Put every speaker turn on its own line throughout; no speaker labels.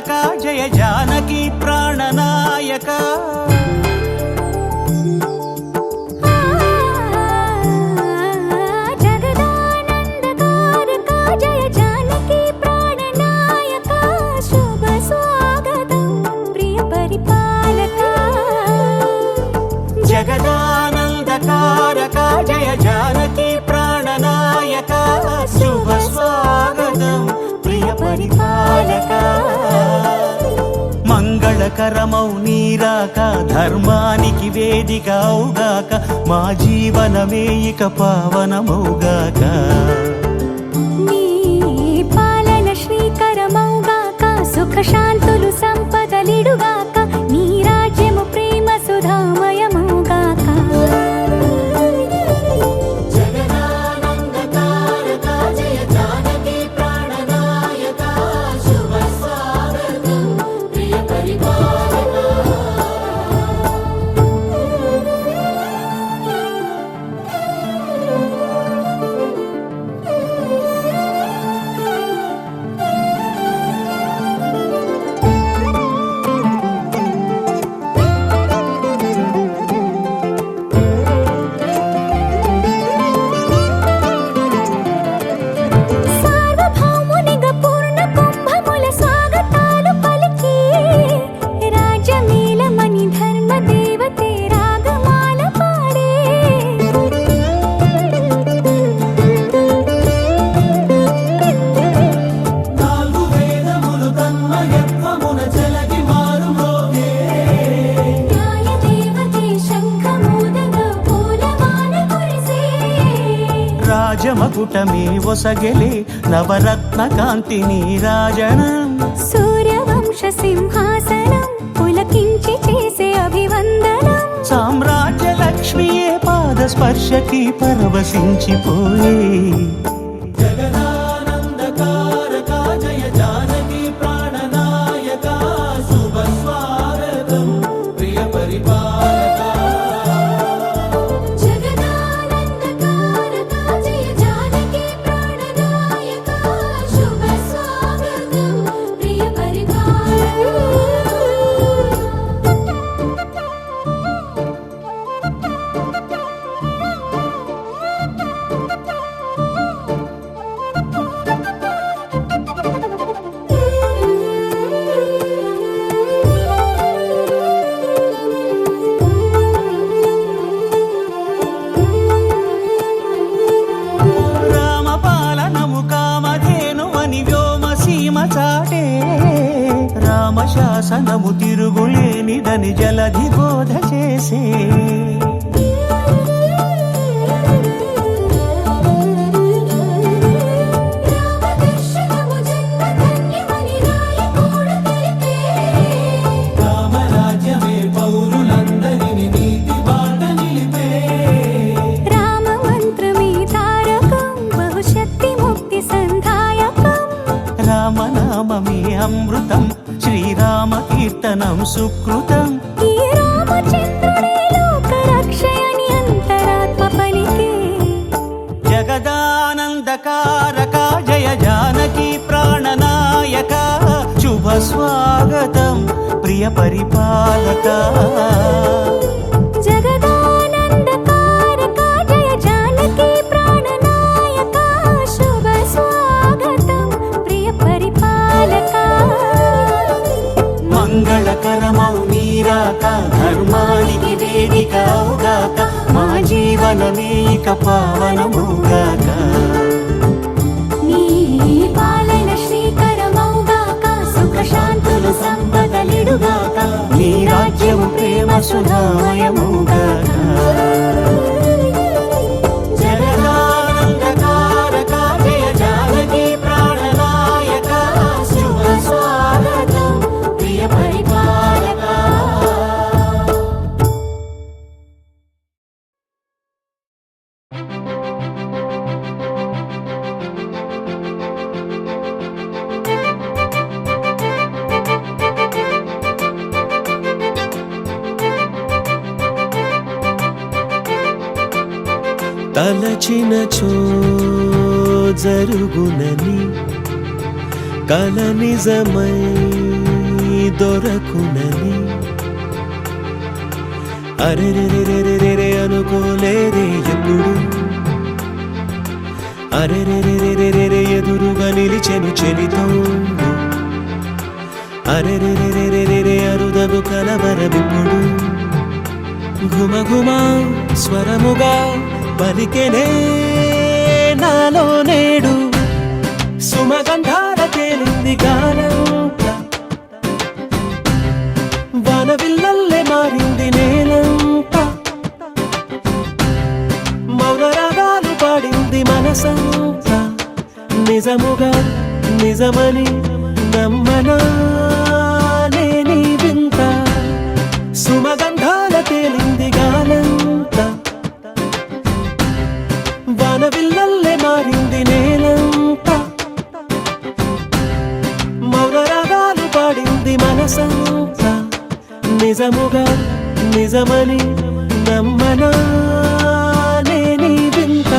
जय जानकी प्राणनायक जगदानंदकारक जय जानकी प्राणनायक शुभ स्वागतं प्रिय परिपालक మంగళకరమౌ నీరాక ధర్మానికి వేదిక అవుగాక మా జీవనమే ఇక పావనమౌగాక
నీ పాలన శ్రీకరమౌగాక సుఖ శాంతులు సంపదలిడుగాక నీ రాజ్యము ప్రేమ సుధామయమౌగాక
జగదానందకారక జయ జానకి ప్రాణనాయక శుభ స్వాగతం ప్రియ పరిపాలక
సార్వభౌమునిగా పూర్ణ కుంభముల స్వాగతాలు పలికి రాజ్యమేలమని ధర్మ దేవతే రాగమాల పాడే
నాలుగు వేదములు తన్మయత్వమున జలగి మారుమోగే
న్యాయ దేవతే శంఖమూదగా పూలమాల కురిసే
రాజమకుటమే ఒసగెలే నవరత్న కాంతి నీరాజనం
సూర్యవంశ సింహాసనం పులకించి చేసే అభివందనం
సామ్రాజ్య లక్ష్మియే పాద స్పర్శకి పరవశించిపోయే
జగదానందకారక జయ జానకి ప్రాణనాయక శుభ స్వాగతం ప్రియ పరిపాలక
జగదానందకారక జయ జానకి ప్రాణనాయక శుభ స్వాగతం ప్రియ
రామపాలనము కామధేనువని వ్యోమసీమ చాటే రామశాసనము తిరుగులేనిదని జలధి బోధ చేసే
రామదర్శనము జన్మధన్యమని రాయకూడు తెలిపే
రామరాజ్యమే పౌరులందరిని నీతి బాట నిలిపే
రామ మంత్రమే తారకం బహుశక్తి ముక్తి సంధాయకం
రామనామమే అమృతం శ్రీరామ కీర్తనం సుకృతం
ఈ రామచంద్రుడే లోక రక్షయని అంతరాత్మ పలికే
జగదానందకారక జయ జానకి ప్రాణనాయక శుభ స్వాగతం ప్రియ పరిపాలక
జగదానందకారక జయ జానకి ప్రాణనాయక శుభ స్వాగతం ప్రియ పరిపాలక
మంగళకరమౌ నీరాక ధర్మానికి వేదిక అవుగాక మా జీవనమే ఇక పావనమౌగాక
నీ పాలన శ్రీకరమౌగాక సుఖ శాంతులు సంపదలిడుగాక
నీ రాజ్యము ప్రేమ సుధామయమౌగాక జగదానందకారక జయ జానకి ప్రాణనాయక శుభ స్వాగతం ప్రియ పరిపాలక తలచినచో జరుగునని కల నిజమై దొరకునని అరెరెరెరెరెరె అనుకోలేదే ఎప్పుడు అరెరెరెరెరెరె ఎదురుగా నిలిచెను చెలితోడు అరెరెరెరెరెరె అరుదగు కలవరమిప్పుడు ఘుమఘుమ స్వరముగా పలికెనే నాలో నేడు సుమగంధాల తేలింది గానంతా వానవిల్లల్లే మారింది నేలంతా మౌనరాగాలు పాడింది మనసంతా నిజముగా నిజమని నమ్మనా నేనీ వింత సుమగంధాల తేలింది గానంతా వానవిల్లల్లే మారింది నేలంతా మౌనరాగాలు పాడింది మనసంతా నిజముగా నిజమని నమ్మనా నేనీ వింత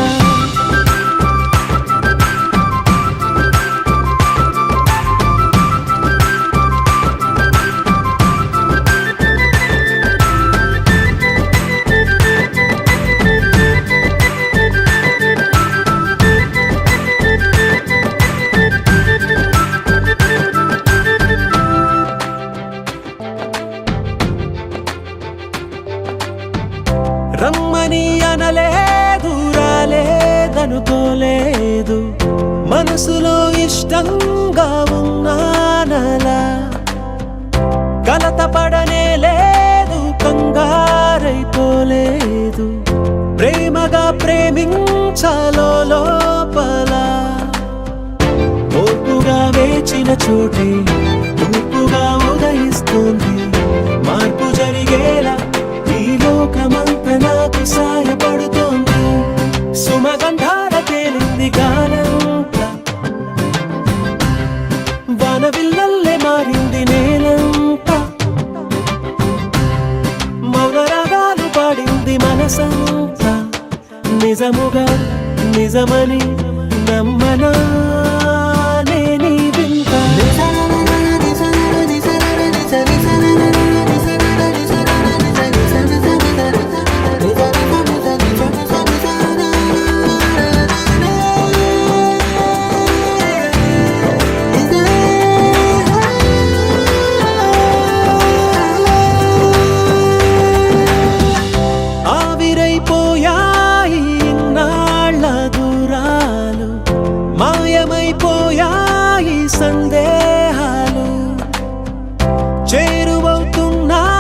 రమ్మని అనలేదు రాలేదనుకోలేదు మనసులో ఇష్టంగా ఉన్నానలా కలత పడనే లేదు కంగారైపోలేదు ప్రేమగా ప్రేమించాలో లోపల ఓర్పుగా వేచిన చోటే తూర్పుగా ఉదయిస్తుంది మార్పు జరిగేలా ఈ లోకమంత నాకు సాయపడుతోంది సుమగంధాల తేలింది గానంతా వానవిల్లల్లే మారింది నేలంతా మౌనరాగాలు పాడింది మనసంతా నిజముగా నిజమని నమ్మనా నేనీ వింత ఆవిరైపోయాయి ఇన్నాళ్ళ దూరాలు మాయమైపోయాయి సందేహాలు చేరువవుతున్నాయి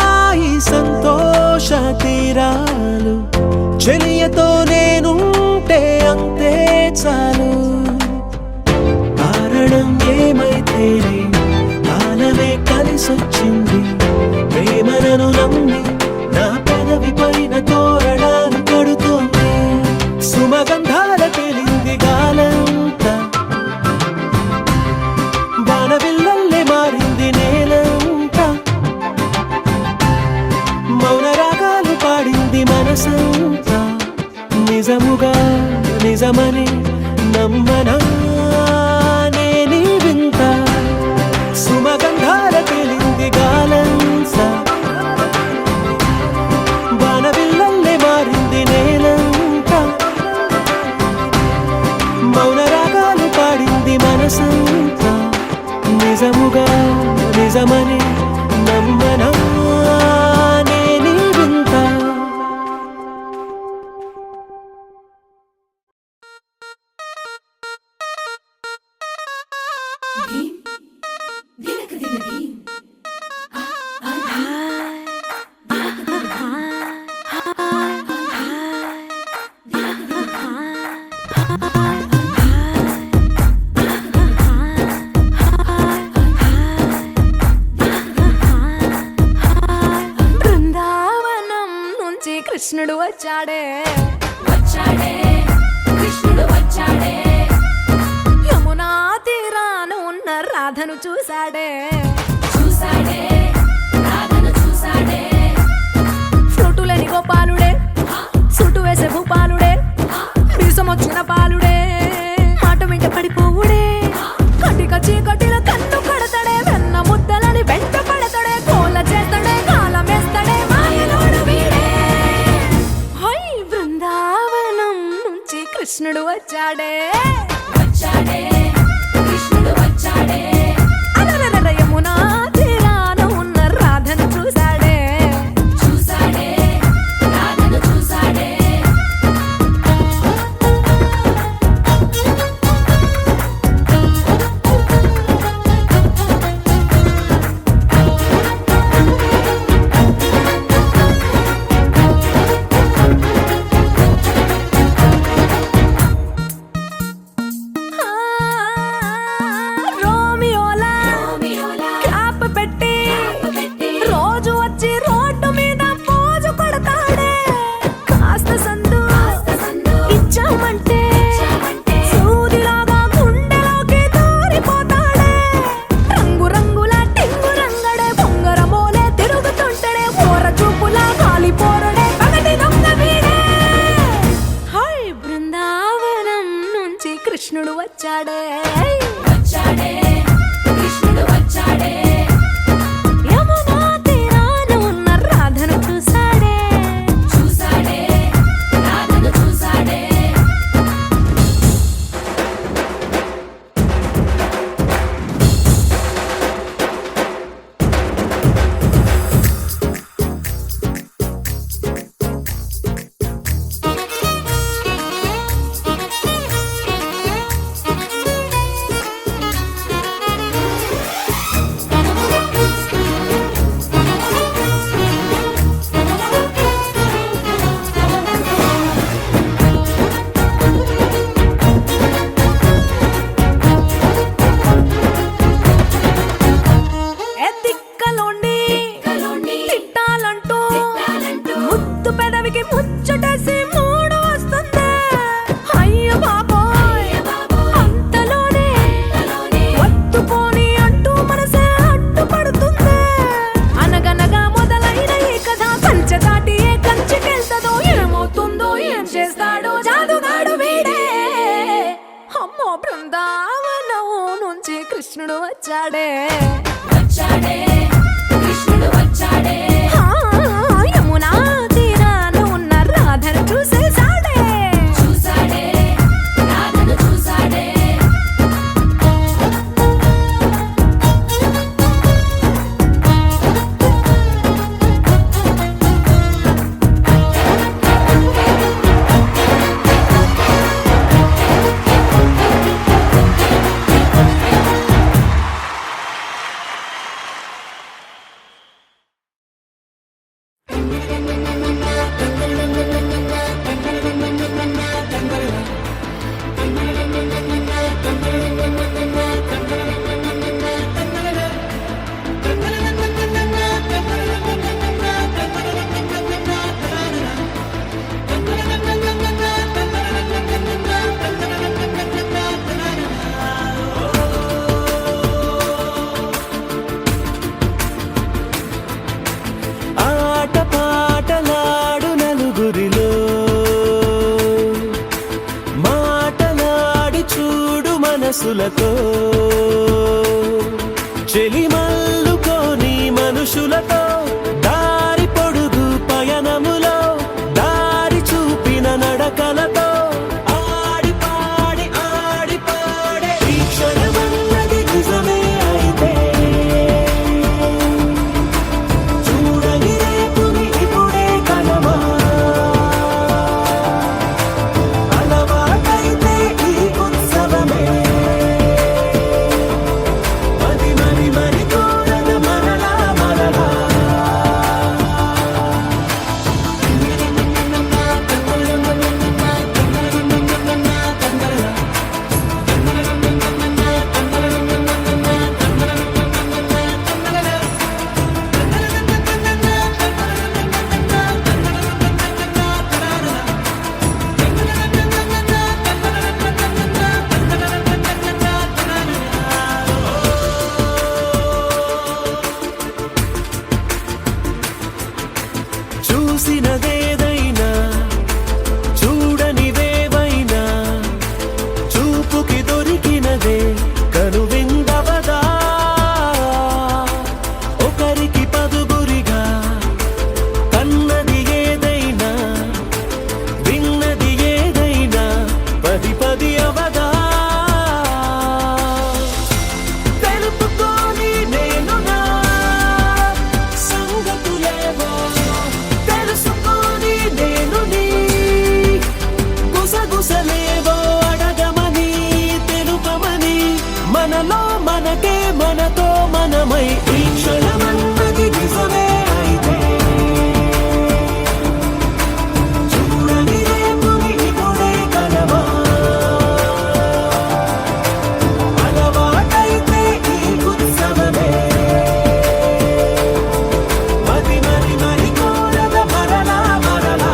సంతోష తీరాలు చెలియతో నేనుంటే అంతే చాలు కారణం ఏమైతేనే కాలమే కలిసొచ్చింది ప్రేమను నమ్మి నా పెదవి పైన తోరణాలు కడుతోంది సుమగంధాల తేలింది గాలంతా వానవిల్లల్లే మారింది నేలంతా మౌనరాగాలు పాడింది మనసంతా నిజముగా నిజమని నమ్మనా నేనీ వింత సుమగంధాల తేలింది గాలంతా వానవిల్లల్లే మారింది నేలంతా మౌనరాగాలు పాడింది మనసంతా నిజముగా నిజమని నమ్మనా నేనీ వింత
బృందావనం నుంచి కృష్ణుడు వచ్చాడే
వచ్చాడే కృష్ణుడు వచ్చాడే
యమునా తీరాన ఉన్న రాధను చూశాడే
చూసాడే రాధను చూసాడే
ఫ్లూటులేని గోపాలుడే సుటు వేసే భూపాలుడే మీసమొచ్చిన పాలుడే మాట వెంట పడిపోవుడే కటిక చీకటిలో కన్ను కడతాడే వెన్న ముద్దలని వెంట పడతాడే
మనసులతో చెలిమల్లుకోని మనుషులతో దారి పొడుగు పయనములో దారి చూపిన నడకలతో ఆడి పాడే ఈ క్షణమన్నది నిజమే అయితే చూడని రేపుని ఇప్పుడే కలమా అలవాటైతే ఈ ఉత్సవమే మరి కోరద మరలా మరలా చూసినదేదైనా చూడనివేవైనా చూపుకి దొరికినదే కనువిందవదా ఒకరికి పదుగురిగా కన్నది ఏదైనా విన్నది ఏదైనా పది అవదా తెలుపుకోని నేను నా సంగతులేవో తెలుసుకొని నేను నీ గుసగుసలేవో అడగమని తెలుపమని మనలో మనకే మనతో మనమై ఈ క్షణమన్నది నిజమే అయితే చూడని రేపుని ఇప్పుడే కలవా అలవాటైతే ఈ ఉత్సవమే మరి కోరద మరలా మరలా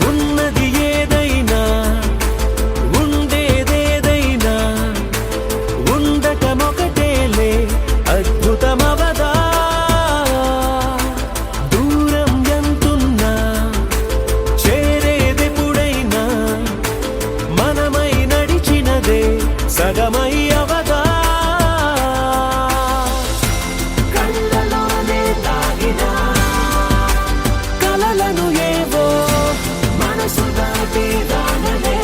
ఉన్నది ఏదైనా ఉండేదేదైనా ఉండటమొకటేలే అద్భుతమవదా దూరం ఎంతున్నా చేరేదెప్పుడైనా మనమై నడిచినదే సగమై అవదా కళ్ళలోనే తాగిన కలలను ఏవో మనసు దాటి రానలే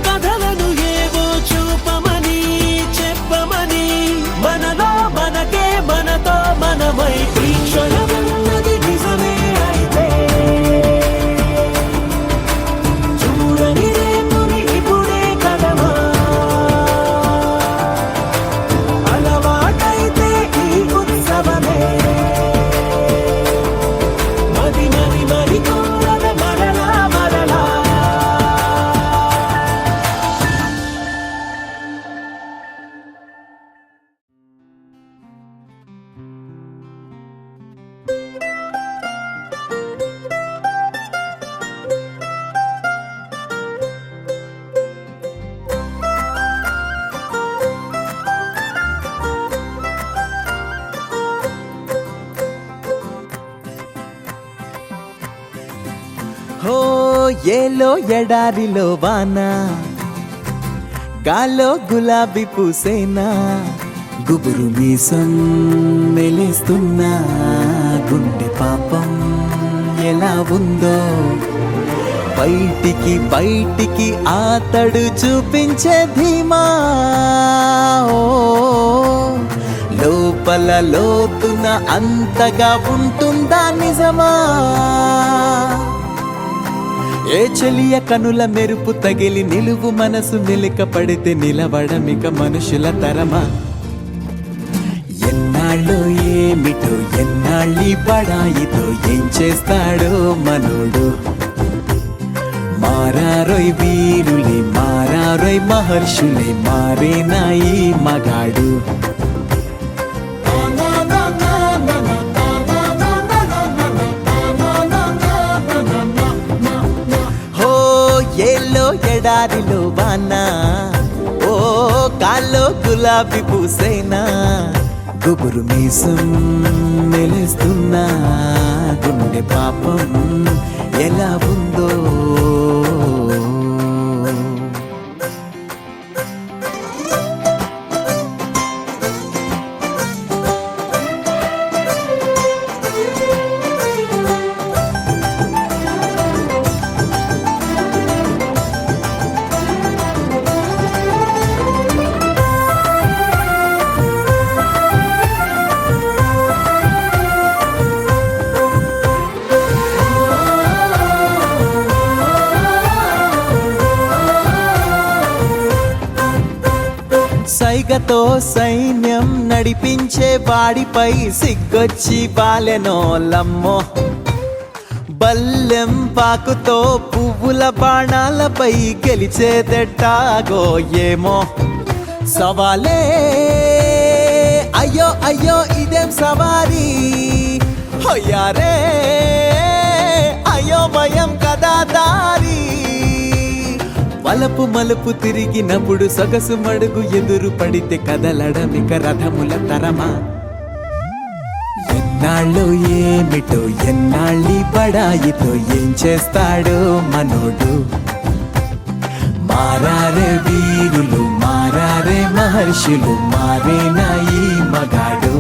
కథలను ఏవో చూపమని చెప్పమని మనలో మనకే మనతో మనమై ఈ క్షణమన్నది నిజమే అయితే చూడని రేపుని ఇప్పుడే కలమా అలవాటైతే ఈ ఉత్సవమే మరి కోరద మరలా మరలా
హో ఏలో ఎడారిలో వాన గాల్లో గులాబీ పూసేనా గుబురు మీసం మెలేస్తున్నా గుండె పాపం ఎలా ఉందో బయటికి ఆతడు చూపించే ధీమా ఓ లోపల లోతున అంతగా ఉంటుందా నిజమా ఏ చెలియ కనుల మెరుపు తగిలి నిలువు మనసు మెలిక పడితే నిలవడమిక మనుషుల తరమా ఎన్నాళ్ళు ఏమిటో ఎన్నాళ్ళి పడాయితో ఏం చేస్తాడో మనోడు మారారోయ్ వీరులే మారారోయ్ మహర్షులే మారేనా ఈ మగాడు హో ఏలో ఎడారిలో వానా ఓ కాల్లో గులాబీ పూసైనా గుబురు మీసం మెలుస్తున్నా గుండె పాపం ఎలా ఉందో సైగతో సైన్యం నడిపించే వాడిపై సిగ్గొచ్చి బాలెనోలమ్మో బల్లెం పాకుతో పువ్వుల బాణాలపై గెలిచేదెట్టాగో ఏమో సవాలే అయ్యో అయ్యో ఇదేం సవారీ హొయ్యారే అయ్యో భయం కదా దారి వలపు మలుపు తిరిగినప్పుడు సొగసు మడుగు ఎదురు పడితే కదలడమిక రథముల తరమా ఎన్నాళ్ళు ఏమిటో ఎన్నాళ్ళి బడాయితో ఏం చేస్తాడో మనోడు మారారే వీరులు మారారే మహర్షులు మారేనా ఈ మగాడు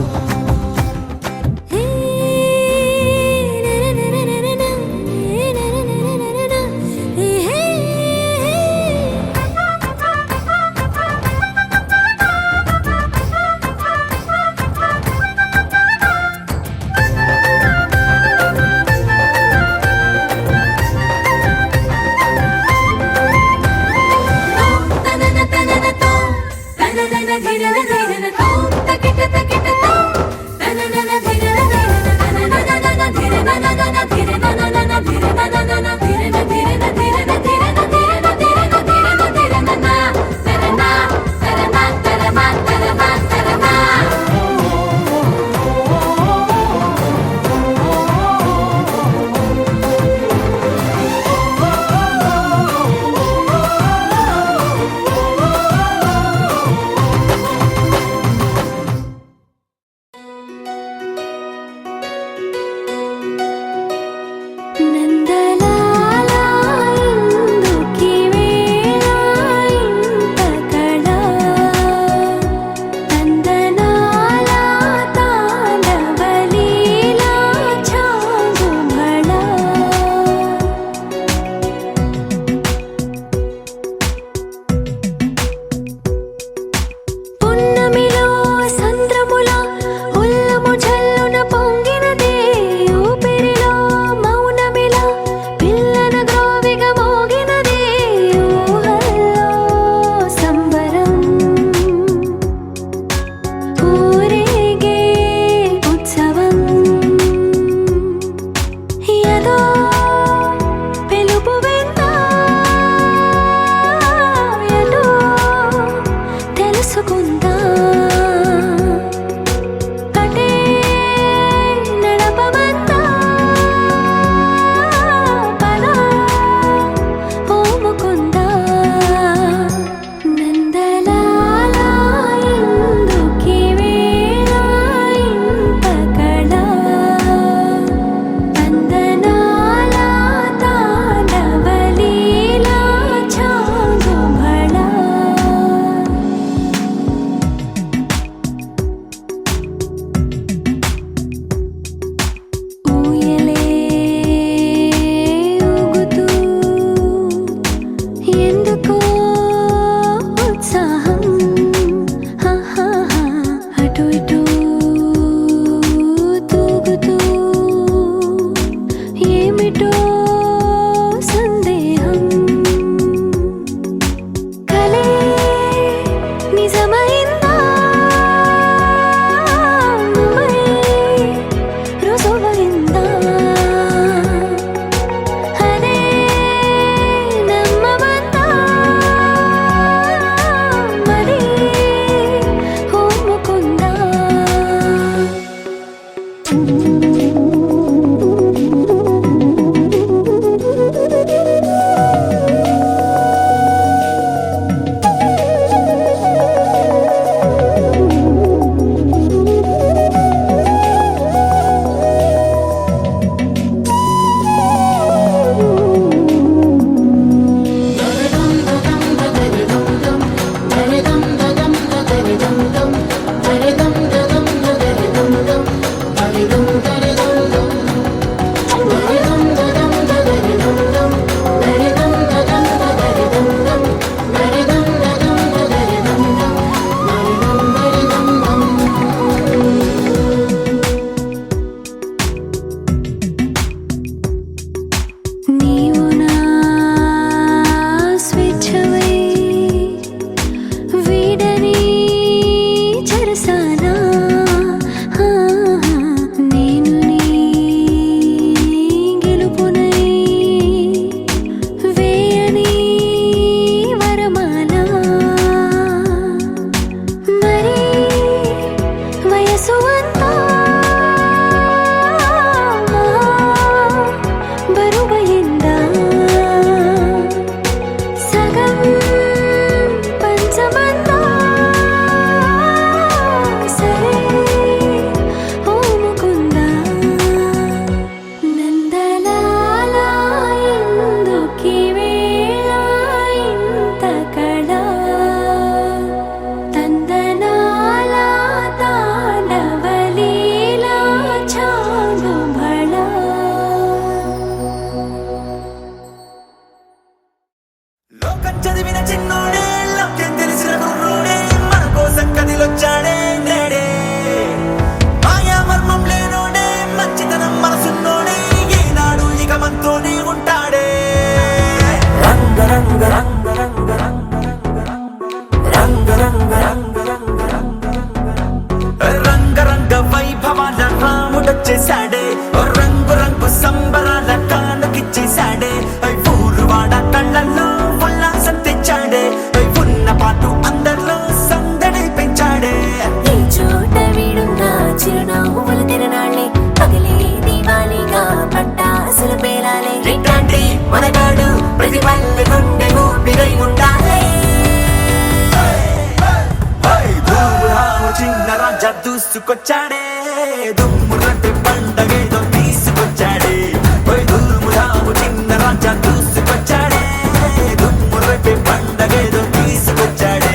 రాముడొచ్చేసాడే ఓ రంగు రంగు సంబరాల కానుకిచ్చేసాడే ఊరు వాడ కళ్ళల్లో ఉల్లాసం తెచ్చాడే ఉన్న పాటు అందరిలో సందడి పెంచాడే
ఈ చోట వీడున్న చిరునవ్వుల తిరణాళ్ళే పగలే దీవాలిగా పట్టాసులు పేలాలే ఇట్లాంటి మనగాడు ప్రతి పల్లె గుండె ఊపిరై ఉండాలే
ధూమురాము చిన్న రాజా దూసుకొచ్చాడే దుమ్ము రట్టి పండగేదో తీసుకొచ్చాడే ధూమురాము చిన్న రాజా దూసుకొచ్చాడే దుమ్ము రట్టి పండగేదో తీసుకొచ్చాడే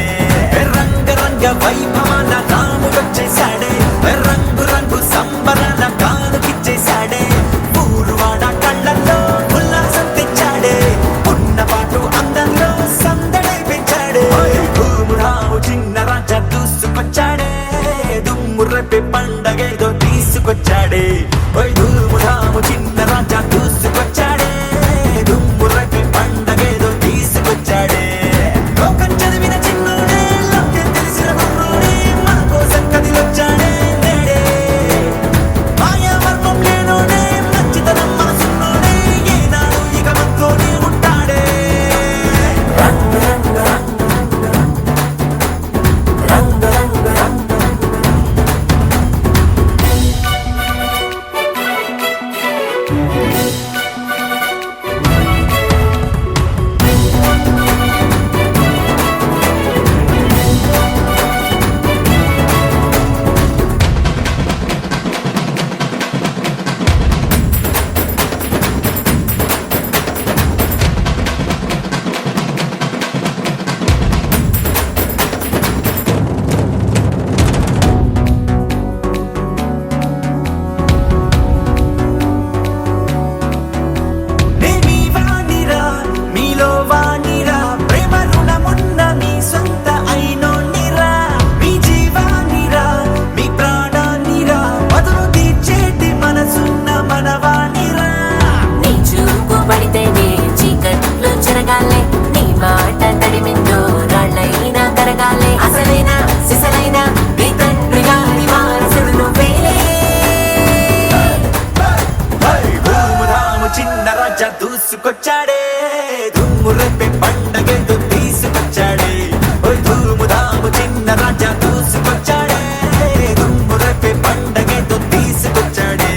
రంగ రంగ వైభవాల రాముడొచ్చేసాడే రంగు రంగు సంబరాల కానుకిచ్చేసాడే ఊరు వాడ కళ్ళల్లో ఉల్లాసం తెచ్చాడే ఉన్న పాటు అందరిలో సందడి పెంచాడే ధూమురాము చిన్న రాజా దూసుకొచ్చాడే దుమ్ము రేపే పండగేదో తీసుకొచ్చాడే ధూమురాము చిన్న రాజా దూసుకొచ్చాడే దుమ్ము రేపే పండగేదో తీసుకొచ్చాడే లోకం చదివిన చిన్నోడే లోకం తెలిసిన కుర్రోడే మన కోసం కదిలొచ్చాడే నేడే మాయావర్మం లేనోడే మంచితనం మనసున్నోడే ఏనాడు ఇక మనతోనే ఉంటాడే నేనీ వాణిరా మీలో వాణిరా ప్రేమ రుణమున్న మీ సొంత అయినోనిరా మీ జీవానిరా మీ ప్రాణానిరా బదులు తీర్చేటి మనసున్న మనవాణిరా
నీ చూపు పడితేనే చీకట్లు చెరగాలే నీ మాట తడిమిందో రాళ్ళైనా కరగాలే అసలైన సిసలైన నీ తండ్రి గారి వారసుడు నువ్వేలే
ధూమురాము చిన్న రాజా దూసుకొచ్చాడే దుమ్ము రేపే పండగేదో తీసుకొచ్చాడే ధూమురాము చిన్న రాజా దూసుకొచ్చాడే దుమ్ము రేపే పండగేదో తీసుకొచ్చాడే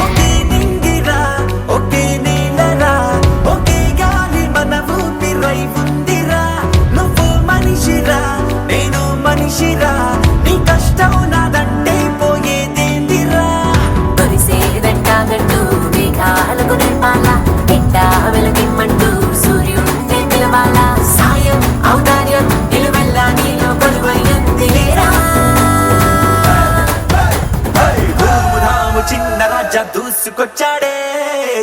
ఒకే నింగిరా ఒకే నేలరా ఒకే గాలి మన ఊపిరై ఉందిరా నువ్వు మనిషిరా నేను మనిషిరా నీ కష్టం నాదంటే పోయేదేందిరా
తొలిసేదంటాగట్టు మేఘాలకు నేర్పాల ఎట్టా వెలగిమ్మంటూ సూర్యుడిని పిలవాల సాయం ఔదార్యం నిలువెల్లా నీలో కొలువైంది లేరా
ధూమురాము చిన్న రాజా దూసుకొచ్చాడే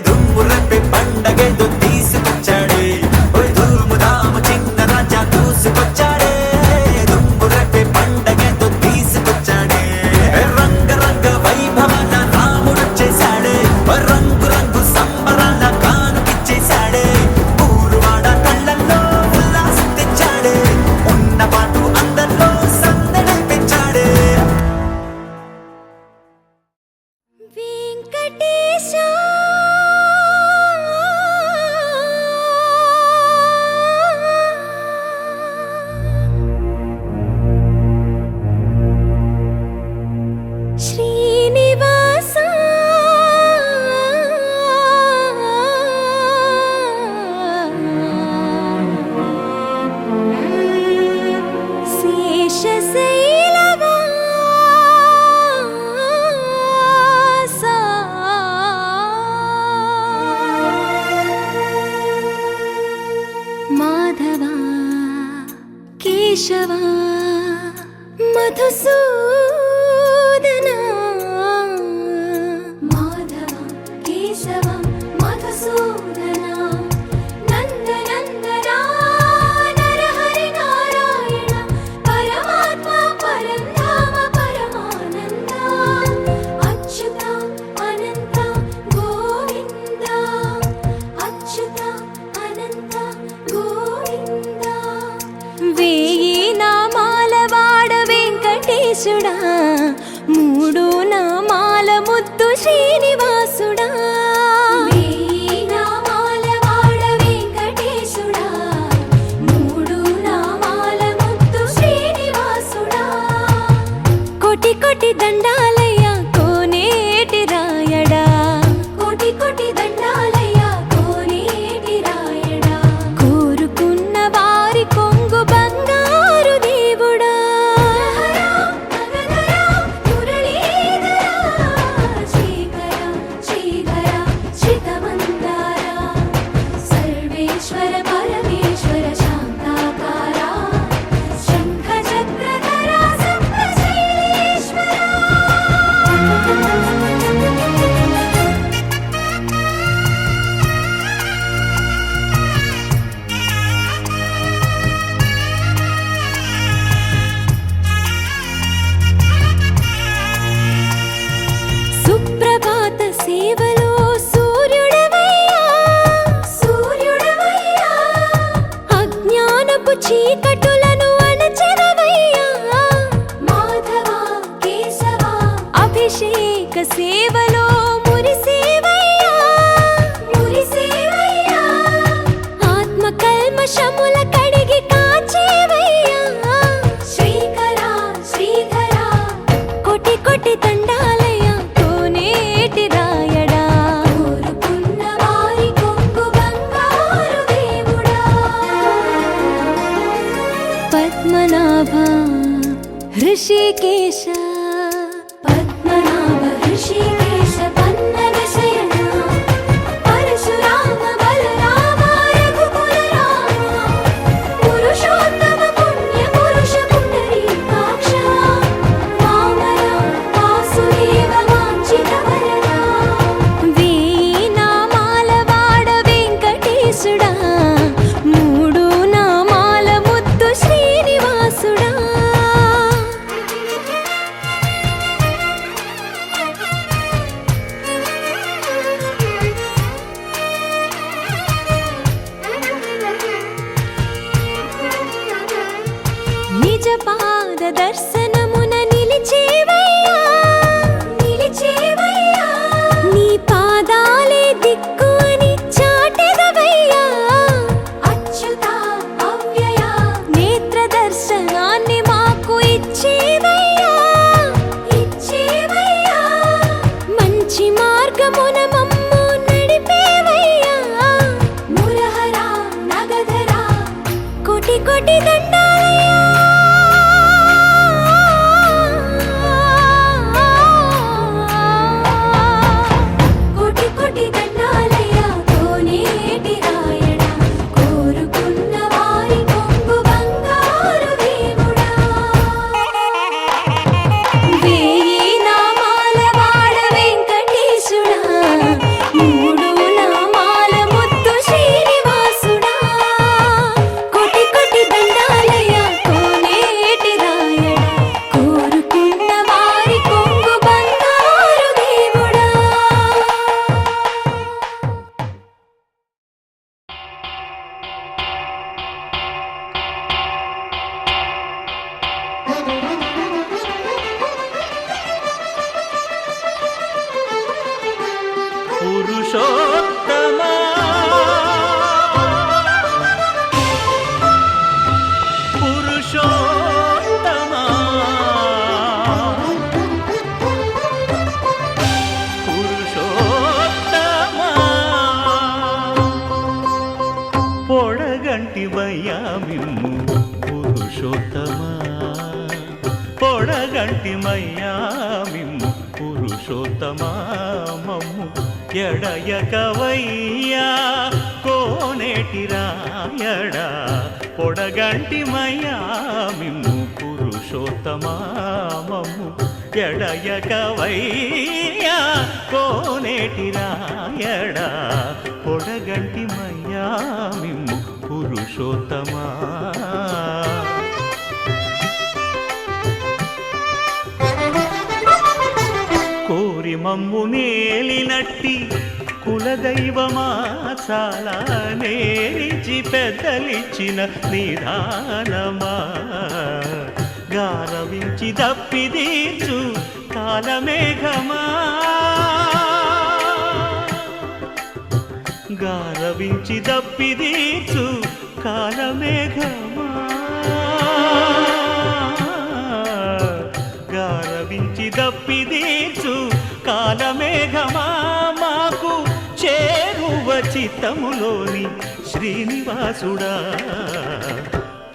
దుమ్ము రేపే పండగేదో తీసుకొచ్చాడే ధూమురాము చిన్న రాజా దూసుకొచ్చాడే దుమ్ము రేపే పండగేదో తీసుకొచ్చాడే రంగ రంగ వైభవాల రాముడొచ్చేసాడే రంగు రంగు సంబరాల కానుకిచ్చేసాడే ఊరు వాడ కళ్ళల్లో ఉల్లాసం తెచ్చాడే ఉన్న పాటు అందరిలో సందడి పెంచాడే
వెంకటేశా శ్రీనివాసా శేషశైలవాసా మాధవా కేశవా మధుసూదన మాధవ కేశవ మధుసూదన నందనందన నరహరి నారాయణ పరమాత్మ పరంధామ పరమానంద అచ్యుత అనంత గోవింద అచ్యుత అనంత గోవింద వేయి నామాల వాడ వెంకటేశుడా మూడు నామాల ముద్దు శ్రీనివాసుడా వేయి నామాల వాడ వెంకటేశుడా మూడు నామాల ముద్దు శ్రీనివాసుడా కోటి కోటి దండాలయ్య కోనేటి రాయడా కోటి కోటి దండాలయ్య కోనేటి రాయడా కోరుకున్న వారి కొంగు బంగారు దేవుడా శ్రీకర శ్రీధర శ్రితమందార సర్వేశ్వర పరమేశ్వర శాంతాకార శంఖ చక్రధర సప్తశైలేశ్వర సుప్రభాత సేవలో సూర్యుడవయ్యా సూర్యుడవయ్యా అజ్ఞానపు చీకటులను అణచెదవయ్యా మాధవ కేశవ అభిషేక సేవలో మురిసేవయ్యా మురిసేవయ్యా ఆత్మ కల్మషముల కడిగి కాచేవయ్యా శ్రీకర శ్రీధర కోటి కోటి దండాలయ్య కోనేటి రాయడా కోరుకున్న వారి కొంగు బంగారు దేవుడా పద్మనాభ హృషికేశ పద్మనాభ హృషికేశ పన్నగ శయన పరశురామ బలరామ రఘుకుల రామ పురుషోత్తమ పుణ్య పురుష పుండరీకాక్ష వామన వాసుదేవ వాంఛిత వరద వేయి నామాల వాడ వెంకటేశుడా మూడు నామాల ముద్దు శ్రీనివాసుడా నిజ పాద దర్శనమున నిలిచేవయ్యా నిలిచేవయ్యా నీ పాదాలే దిక్కు అని చాటెదవయ్యా అచ్యుత అవ్యయ నేత్ర దర్శనాన్ని మాకు ఇచ్చేవయ్యా ఇచ్చేవయ్యా మంచి మార్గమున మమ్ము నడిపేవయ్యా మురహర నగధర కోటి కోటి దండాలయ్యా కోటి కోటి దండాలయ్య కోనేటి రాయడా కోరుకున్న వారి కొంగు బంగారు దేవుడా వేయి నామాల వాడ వెంకటేశుడా మూడు నామాల ముద్దు శ్రీనివాసుడా కోటి కోటి దండాలయ్య కోనేటి రాయడా కోరుకున్న వారి కొంగు బంగారు దేవుడా
పురుషోత్తమా పురుషోత్తమా పురుషోత్తమా పొడగంటివయ్యా మిమ్ము పురుషోత్తమా పొడగంటిమయ్యా మిమ్ము పురుషోత్తమా మమ్ము ఎడయకవయ్యా కోనేటి రాయడా పొడగంటిమయ్యా మిమ్ము పురుషోత్తమా పురుషోత్తమా మమ్ము ఎడయకవయ్యా కోనేటి రాయడా పొడగంటి మయ్యా మిమ్ము పురుషోత్తమా కోరి మమ్ము నేలినట్టి కులదైవమా చాలా నేరిచి పెద్దలిచ్చిన నిదానమా గారవించి దప్పిదీర్చు కాలమేఘమా గారవించి దప్పిదీర్చు కాలమేఘమా గారవించి దప్పిదీర్చు కాలమేఘమా మాకు చేరువ చిత్తములోని శ్రీనివాసుడా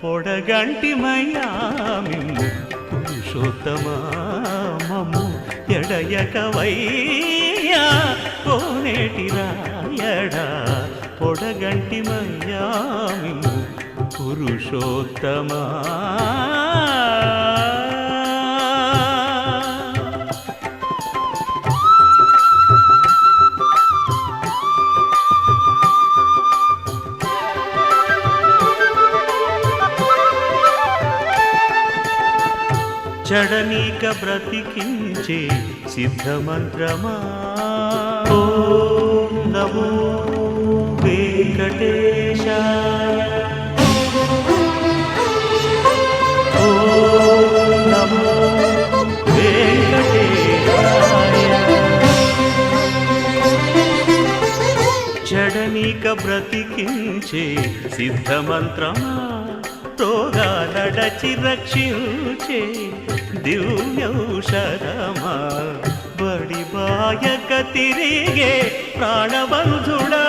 పొడగంటి మయ్యా మిమ్ము పురుషోత్తమా మమ్ము ఎడయకవయ్యా కోనేటి రాయడా పొడగంటి మయ్యా మిమ్ము పురుషోత్తమా చడనీక బ్రతికించే సిద్ధమంత్రమా ఓం నమో వెంకటేశాయ ఓం నమో వెంకటేశాయ చడనీక బ్రతికించే సిద్ధమంత్రమా రోగాలడచి రక్షించే దివ్యౌషధమా బడి బాయక తిరిగే ప్రాణబంధుడా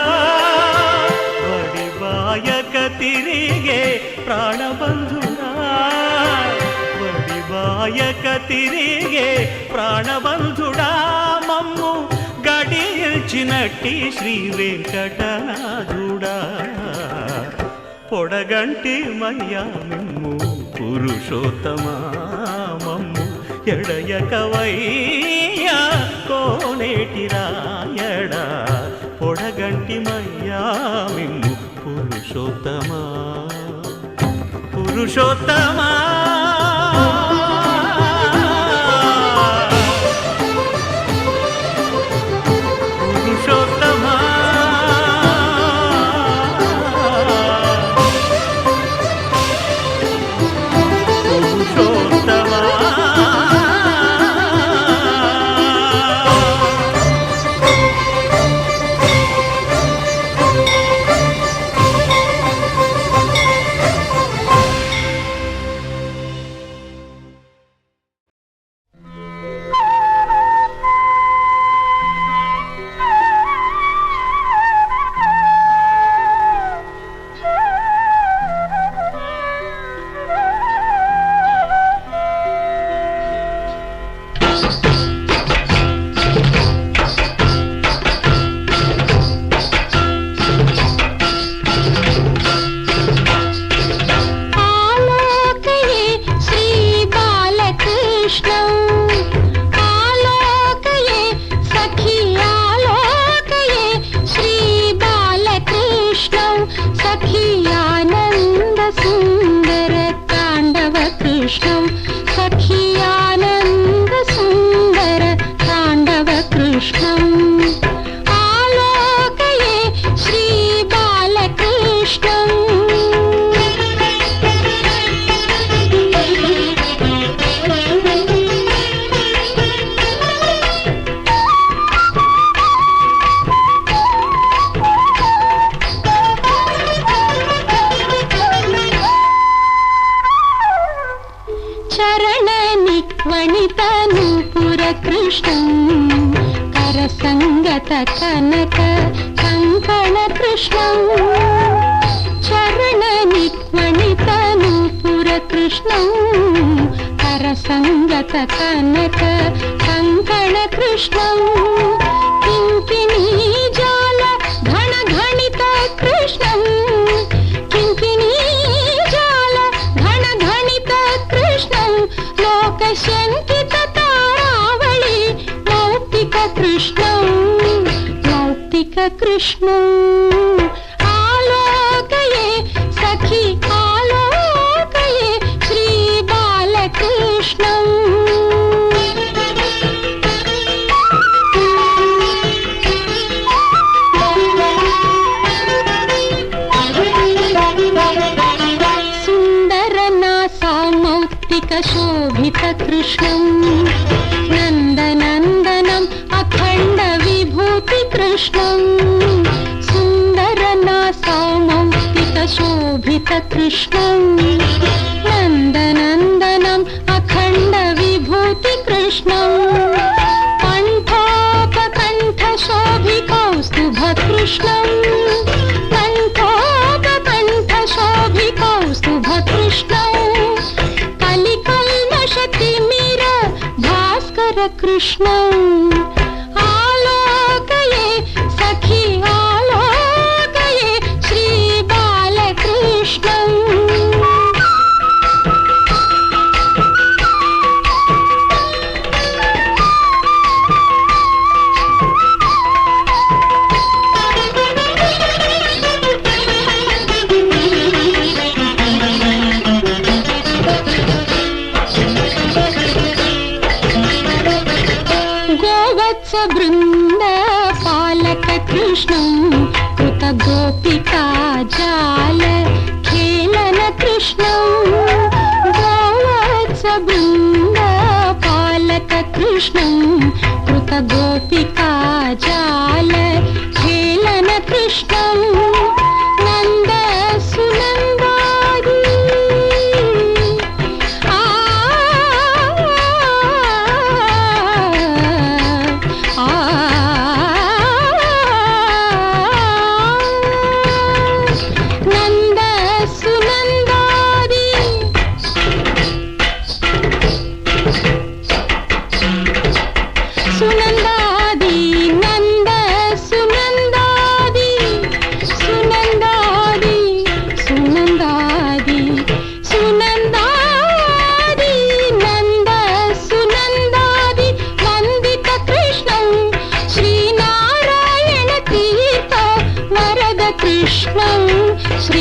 బడి బాయక తిరిగే ప్రాణబంధుడా బడి బాయక తిరిగే ప్రాణబంధుడా మమ్ము గడిచినట్టి శ్రీ వెంకటనాథుడా పొడగంటి మయ్యా మిమ్ము పురుషోత్తమా మమ్ము ఎడయకవయ్యా కోనేటి రాయడా పొడగంటి మయ్యా మిమ్ము పురుషోత్తమా పురుషోత్తమా పురుషోత్తమా
కనక కంకణ కృష్ణం చరణ నిక్వణిత నూపుర కృష్ణం కరసంగత కనక కంకణ కృష్ణం కింకిణీ జాల ఘన ఘణిత కృష్ణం కింకిణీ జాల ఘన ఘణిత కృష్ణం శంకిత తారావళి మౌక్తిక కృష్ణం మౌక్తిక కృష్ణం ఆలోకయే సఖి ఆలోకయే శ్రీ బాలకృష్ణం శోభిత కృష్ణం నందనందనం అఖండ విభూతి కృష్ణం సుందరనాసౌమౌక్తిక శోభిత కృష్ణం నందనందనం అఖండ విభూతి కృష్ణం కంఠోపకంఠ శోభి కౌస్తుభ కృష్ణం కంఠోపకంఠ శోభి కౌస్తుభ కృష్ణం కృష్ణం ఆలోకయే సఖి ఆలోకయే శ్రీ బాలకృష్ణం బృంద పాలక కృష్ణం కృత గోపికా జాల ఖేళన కృష్ణం గోవత్స బృంద పాలక కృష్ణం కృత గోపికా జాల ఖేళన కృష్ణం నంద సునందాది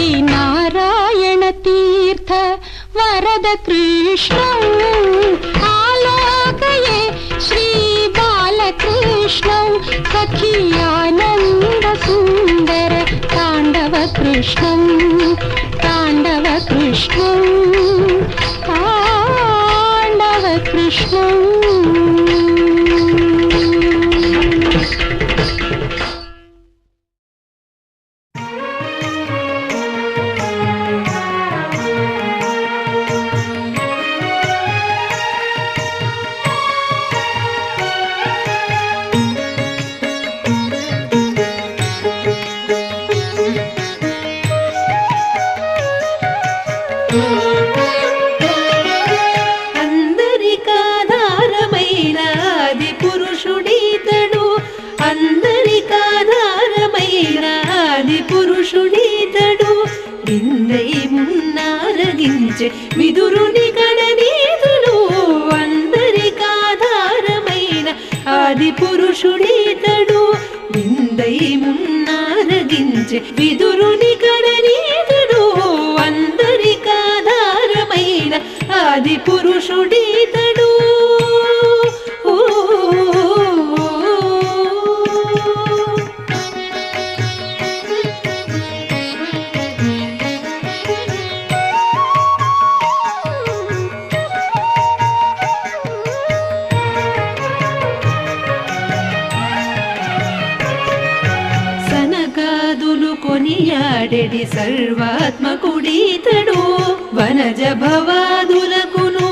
శ్రీనారాయణ తీర్థ వరద కృష్ణం ఆలోకయే శ్రీ బాలకృష్ణం సఖీ ఆనంద సుందర తాండవ కృష్ణం తాండవ కృష్ణం తాండవ కృష్ణం
అందరికాధారమైన ఆది పురుషుడీతడు అందరికాధారమైన ఆది పురుషుడీతడు నిందై మున్నారగించే విదురుని కడనీతుడు అందరికాధారమైన ఆది పురుషుడీతడు నిందై మున్నారగించే విదురుని కడనీతుడు అందరికాధారమైన ఆది పురుషుడీతడు సనకాదులు కొనియాడెడి సర్వాత్మకుడీతడు వనజ భవాదులకును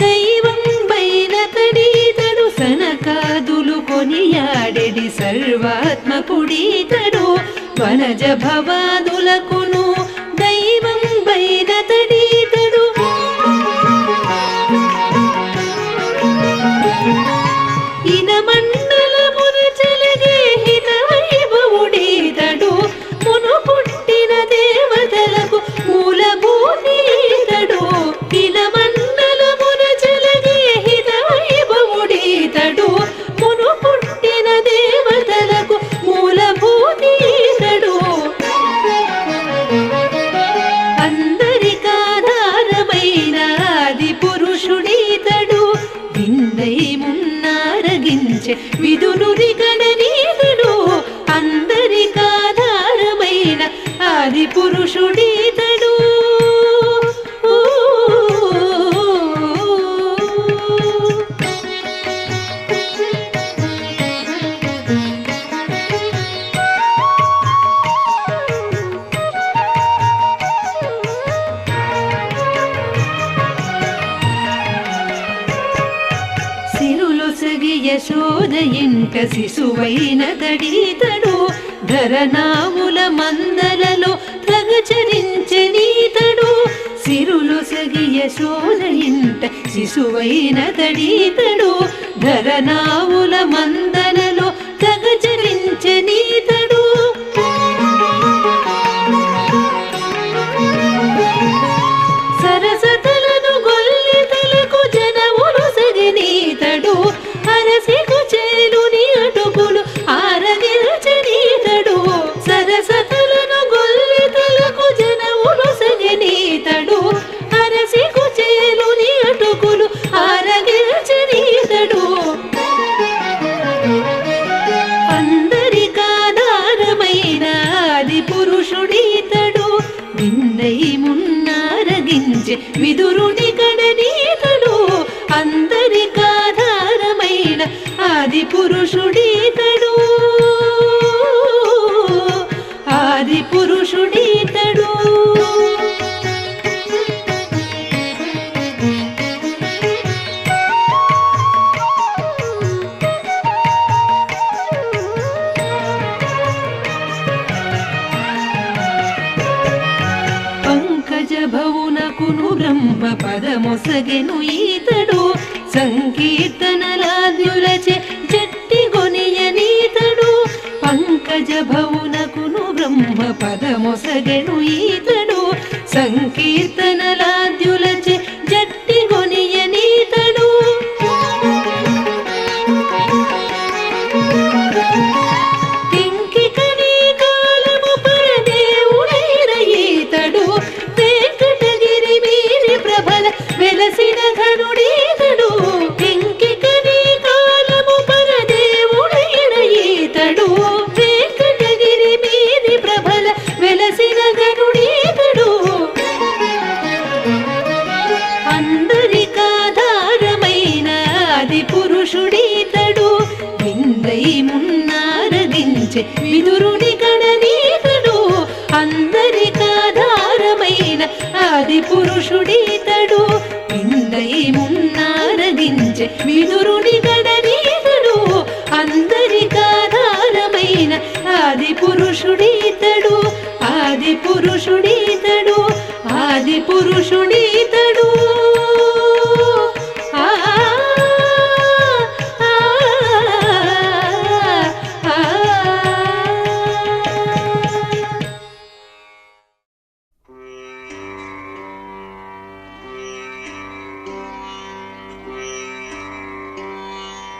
దైవం బైనతడీతడు సనకాదులు కొనియాడెడి సర్వాత్మకుడీతడు వనజ భవాదులకును దైవం బైనతడీతడు ఇన మండలమున చెలగే హిత వైభవుడీతడు మును పుట్టిన దేవతలకు మూలభూతీతడు ఇన మండలమున చెలగే యశోద ఇంట శిశువైన తడీతడు ధరనావుల మందలలో తగచరించనీతడు సిరులు సగి యశోద ఇంట శిశువైన తడీతడు ధరనావుల మందలలో తగచరించనీతడు సరసతలను గొల్లెతలకు జనములు సగనీతడు అరసికు చేలుని అటుకులు ఆరగిల్చనీతడు సరసతలను గొల్లెతలకు జనములు సగనీతడు అరసికు చేలుని అటుకులు ఆరగిల్చనీతడు అందరికాధారమైన ఆది పురుషుడీతడు విందై మున్నారగించే విదురుని కడనీతడు అందరికాధారమైన ఆది పురుషుడీతడు ఆది పురుషుడీతడు భవునకును బ్రహ్మ పదమొసగెను ఈతడు సంకీర్తనలాద్యులచే జట్టి గొనియనీతడు పంకజ భవునకును బ్రహ్మ పదమొసగెను ఈతడు సంకీర్తనలాద్యులచే జట్టి గొనియనీతడు వెలసిన ఘనుడీతడు వెంకికని కాలము పరదేవుడైన ఈతడు వెంకటగిరి మీది ప్రభల వెలసిన ఘనుడీతడు అందరికాధారమైన ఆది పురుషుడీతడు విందై మున్నారగించే విదురుని గణనీతడు అందరికాధారమైన ఆది పురుషుడీతడు విందై మున్నారగించే విదురుని గణనీతడు అందరికాధారమైన ఆది పురుషుడీతడు ఆది పురుషుడీతడు ఆది పురుషుడీతడు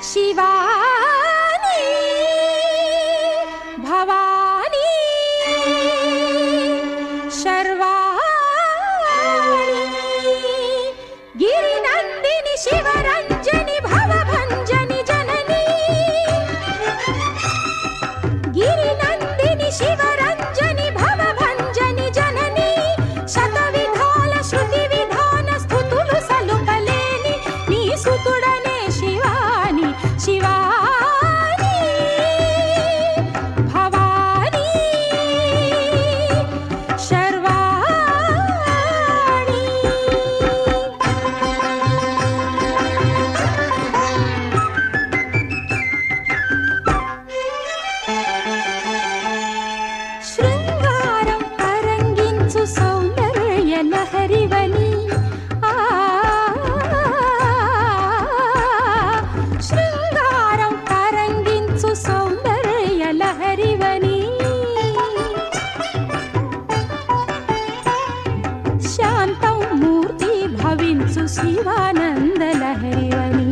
శివాని భవాని శర్వాణి గిరినందిని శివరంజని భవభంజని జనని గిరినందిని శివరంజని భవభంజని జనని శతవిధాల శృతి విధాన స్థుతులు సలుపలేని నీ సుతుడనే శివాని శివాని భవాని శర్వాణి శృంగారం తరంగించు సౌందర్య లహరివని శృంగారం తరంగించు సౌందర్య లహరివని శాంతం మూర్తి భవించు శివానంద లహరివని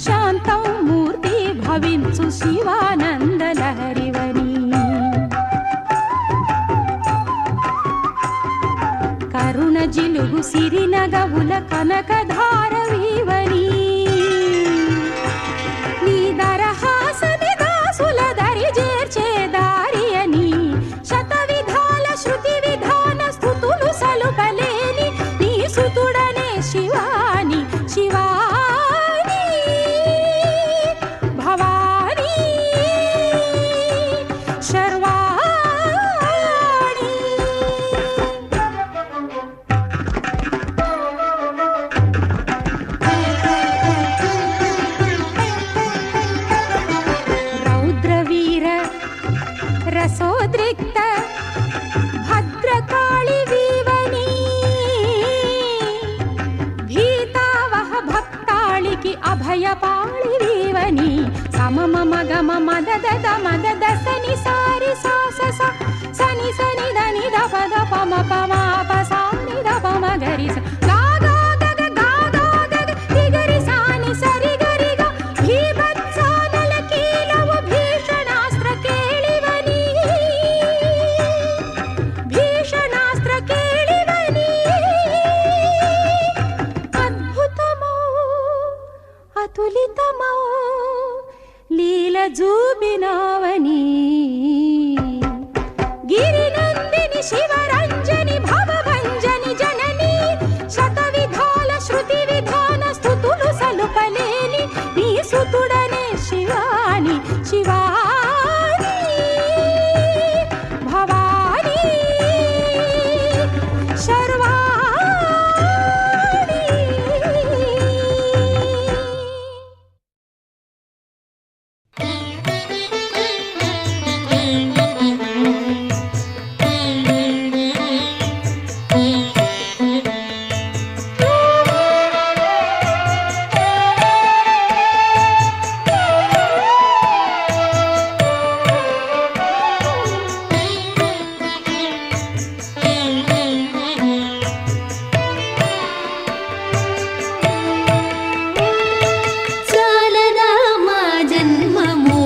శాంతం మూర్తి భవించు శివానంద లహరివని కరుణ జిలుగు సిరినగవుల కనకధారవీవని నీ దరహాసని దాసుల దరి చేర్చే దారి అని శతవిధాల శృతి విధాన స్థుతులు సలుపలేని నీ సుతుడనే శివాని శివాని భవాని శర్వాణి పాళి వీవని సమమ మగమ మదద మదద సని సారి సాస సని సని దని దప దప మప మాప సాని దప మగరి గా గా గగ గా గా గగ తిగరి సాని సరి గరి గా భీభత్సానల కీలవు భీషణాస్త్ర కేళివని భీషణాస్త్ర కేళివని అద్భుతమో అతులితమో లీల జూబినావని గిరినందిని శివరంజని భవభంజని జనని శత విధాల శృతి విధాన స్తుతులు సలుపలేని నీ సుతుడనే శివాని శివాని భవాని శర్వాణి
చాలదా మా జన్మము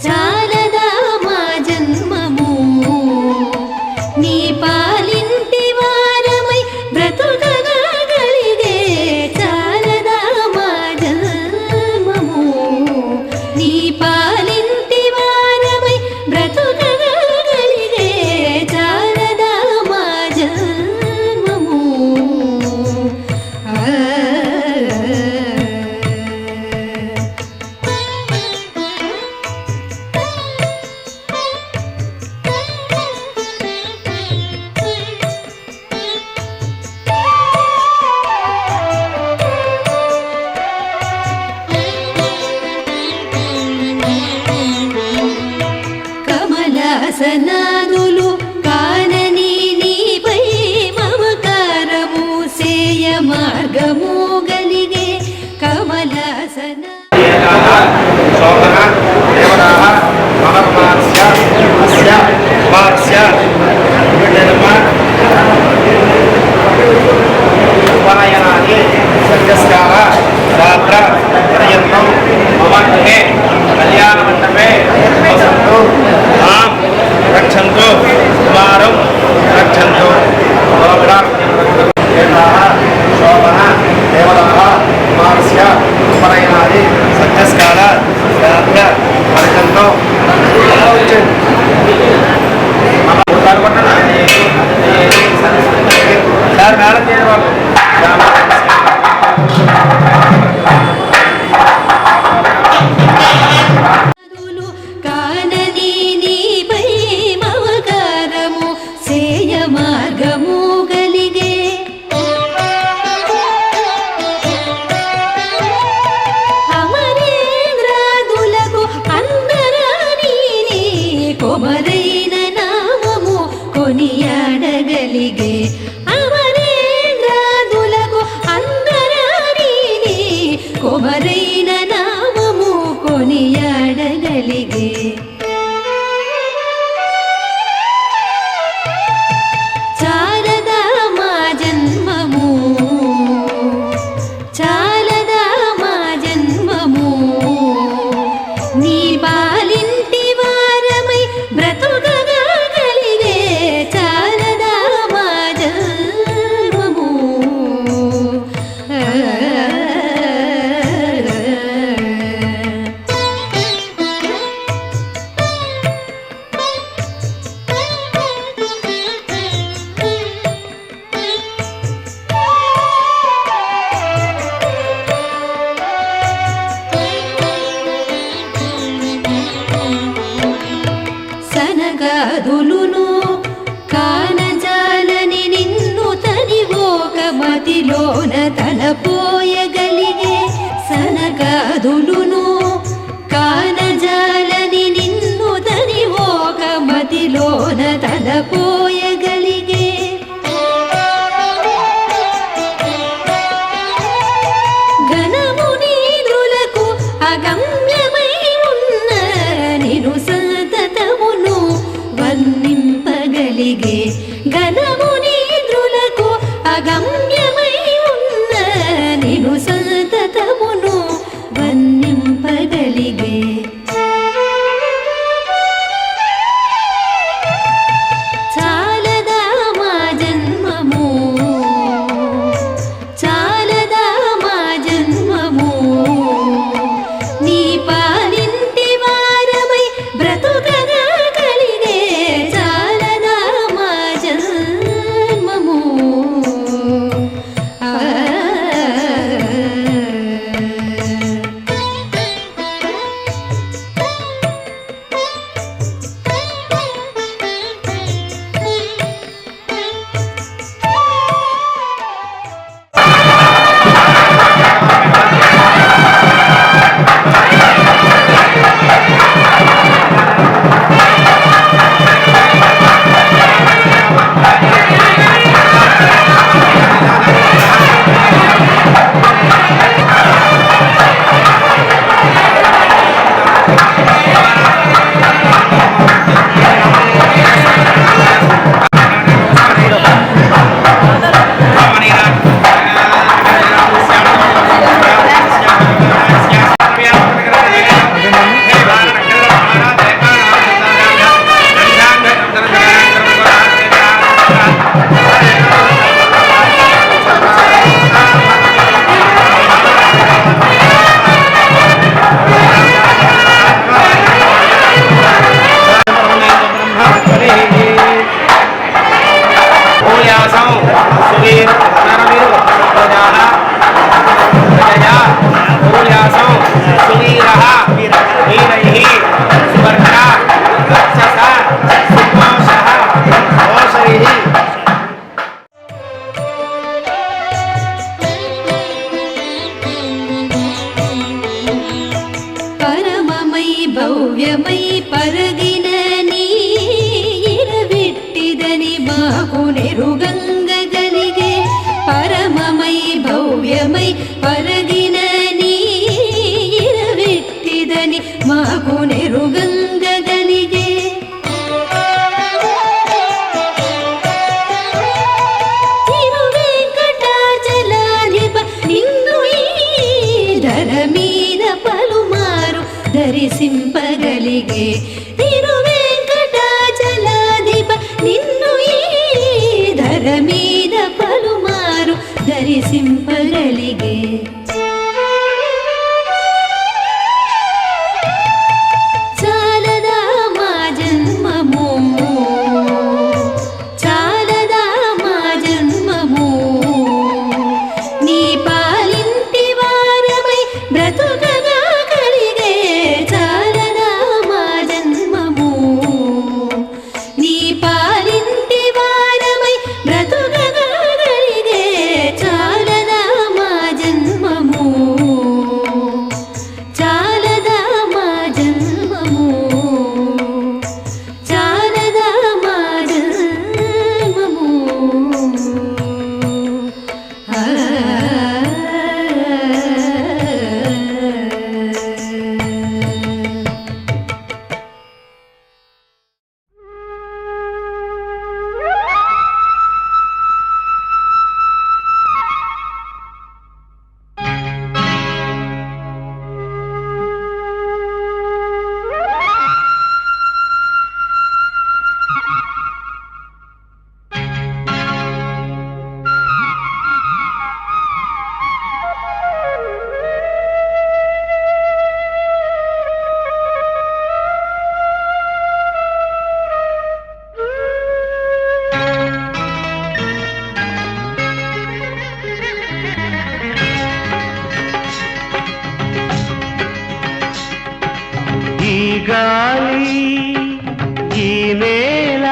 చాలదా మా జన్మము నీ పాలింటి వారమై బ్రతుకగలిగే చాలదా మా జన్మము నీ పాలింటి వారమై బ్రతుకగలిగే చాలదా మా జన్మము కమలాసనాదులు కానని నీపై మమకారము సేయ మార్గము గలిగే కమలాసన
కళ్యాణ మండపే రక్షంతో కుమారం రక్షంతో శోభన దేవత కుమారస్య ఉపనయనాది సత్యస్కార రక్షంతో సార్ మేడం చేయడం వాళ్ళు
కానని నీపై మమకారము సేయ మార్గము గలిగే అమరేంద్రాదులకు అందరాని కొమరైన నామము కొనియాడగలిగే అమరేంద్రాదులకు అందరాని కొమరైన నామము కొనియాడగలిగే చాలదా మా జన్మము చాలదా మా జన్మము నీ పాలింటి వారమై బ్రతుకగలిగే చాలదా మా జన్మము సనగాదులును కానజాలని నిన్ను తనివోక మతిలోన తలపోయగలిగే సనగాదులును కానజాలని నిన్ను తనివోక మతిలోన తలపోయగలిగే ఘన పోయగలిగే ఘనము నిద్రులకు అగమ్యమై ఉన్న నిను సంతతమును వర్ణింపగలిగే చాలదా మా జన్మము చాలదా మా జన్మము నీ పాలింటి వారమై బ్రతుకగా కలిగే చాలదా మా జన్మము పరమమై భవ్యమై పరగిన నీ ఇరవిట్టిదని మాకు నెరుగంగగలిగే పరమమై భవ్యమై పరగిన నీ ఇరవిట్టిదని మాకు నెరుగంగగలిగే తిరువేంకటాచలాధిప నిన్ను ఈ ధర మీద పలుమారు దర్శింపగలిగే తిరువేంకటాచలాధిప నిన్ను ఈ ధర మీద పలుమారు దర్శింపగలిగే చాలదా మా జన్మము చాలదా మా జన్మము నీ పాలింటి వారమై బ్రతుకగా కలిగే చాలదా మా జన్మము నీ పాలింటి వారమై బ్రతుకగా కలిగే చాలదా మా జన్మము చాలదా మా జన్మము చాలదా మా జన్మము
ఈ గాలి ఈ నేల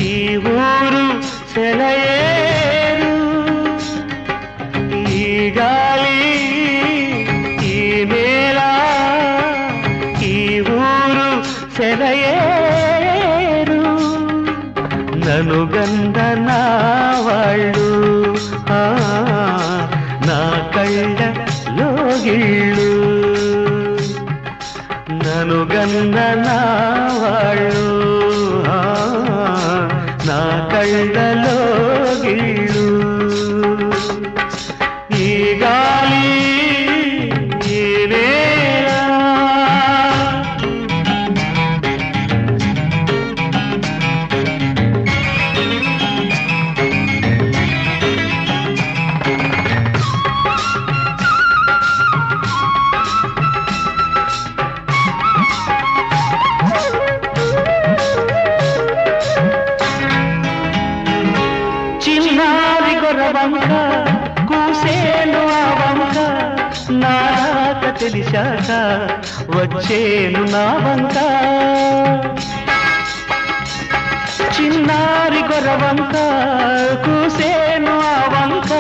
ఈ ఊరు సెలయేరు ఈ గాలి ఈ నేల ఈ ఊరు సెలయేరు నన్ను గంధనా వాళ్ళు నా కళ్ళ లోగిళ్ళు నన్ను గంధనా వాళ్ళు తెలిసాక వచ్చేను నా వంక చిన్నారి గొరవంక కూసేను ఆ వంక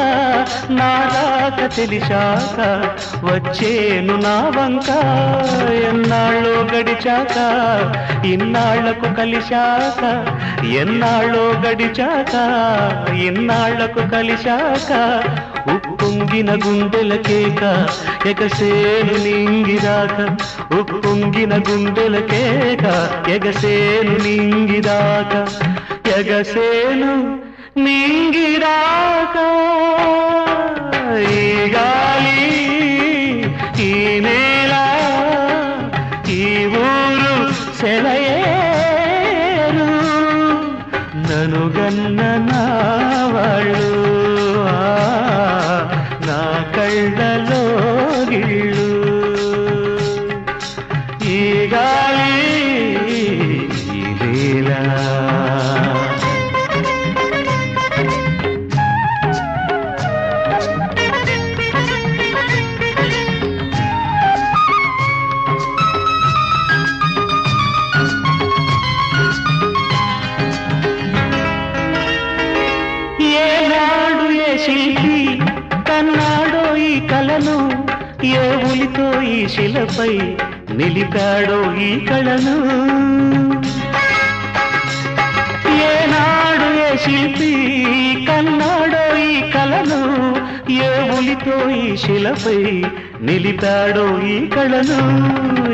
నా రాక తెలిసాక వచ్చేను నా వంక ఎన్నాళ్ళో గడిచాక ఇన్నాళ్లకు కలిశాక ఎన్నాళ్ళో గడిచాక ఇన్నాళ్లకు కలిశాక ఉప్పొంగిన గుండెల కేక ఎగసేను నింగిరాక ఉప్పొంగిన గుండెల కేక ఎగసేను నింగిరాక ఎగసేను నింగిరాక ఈ గాలి ఈ నేల ఈ ఊరు సెలయేరు నను గన్న నా వాళ్ళు నా కళ్ళలో గిళ్ళు ఈ గాలి ఈ నేల శిల్పి కన్నాడో ఈ కలను ఏ ఉలితో ఈ శిలపై నిలిపాడో ఈ కళను ఏనాడు ఏ శిల్పి కన్నాడో ఈ కళను ఏ ఉలితో ఈ శిలపై నిలిపాడో ఈ కళను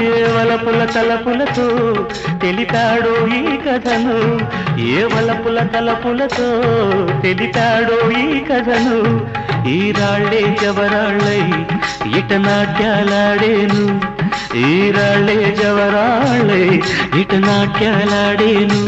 ఏ వలపుల తలపులతో తెలిపాడో ఈ కథను ఏ వలపుల తలపులతో తెలిపాడో ఈ కథను ఈ రాళ్ళే జవరాళ్ళై ఇట నాట్యాలాడేను ఈ రాళ్ళే జవరాళ్ళై ఇట నాట్యాలాడేను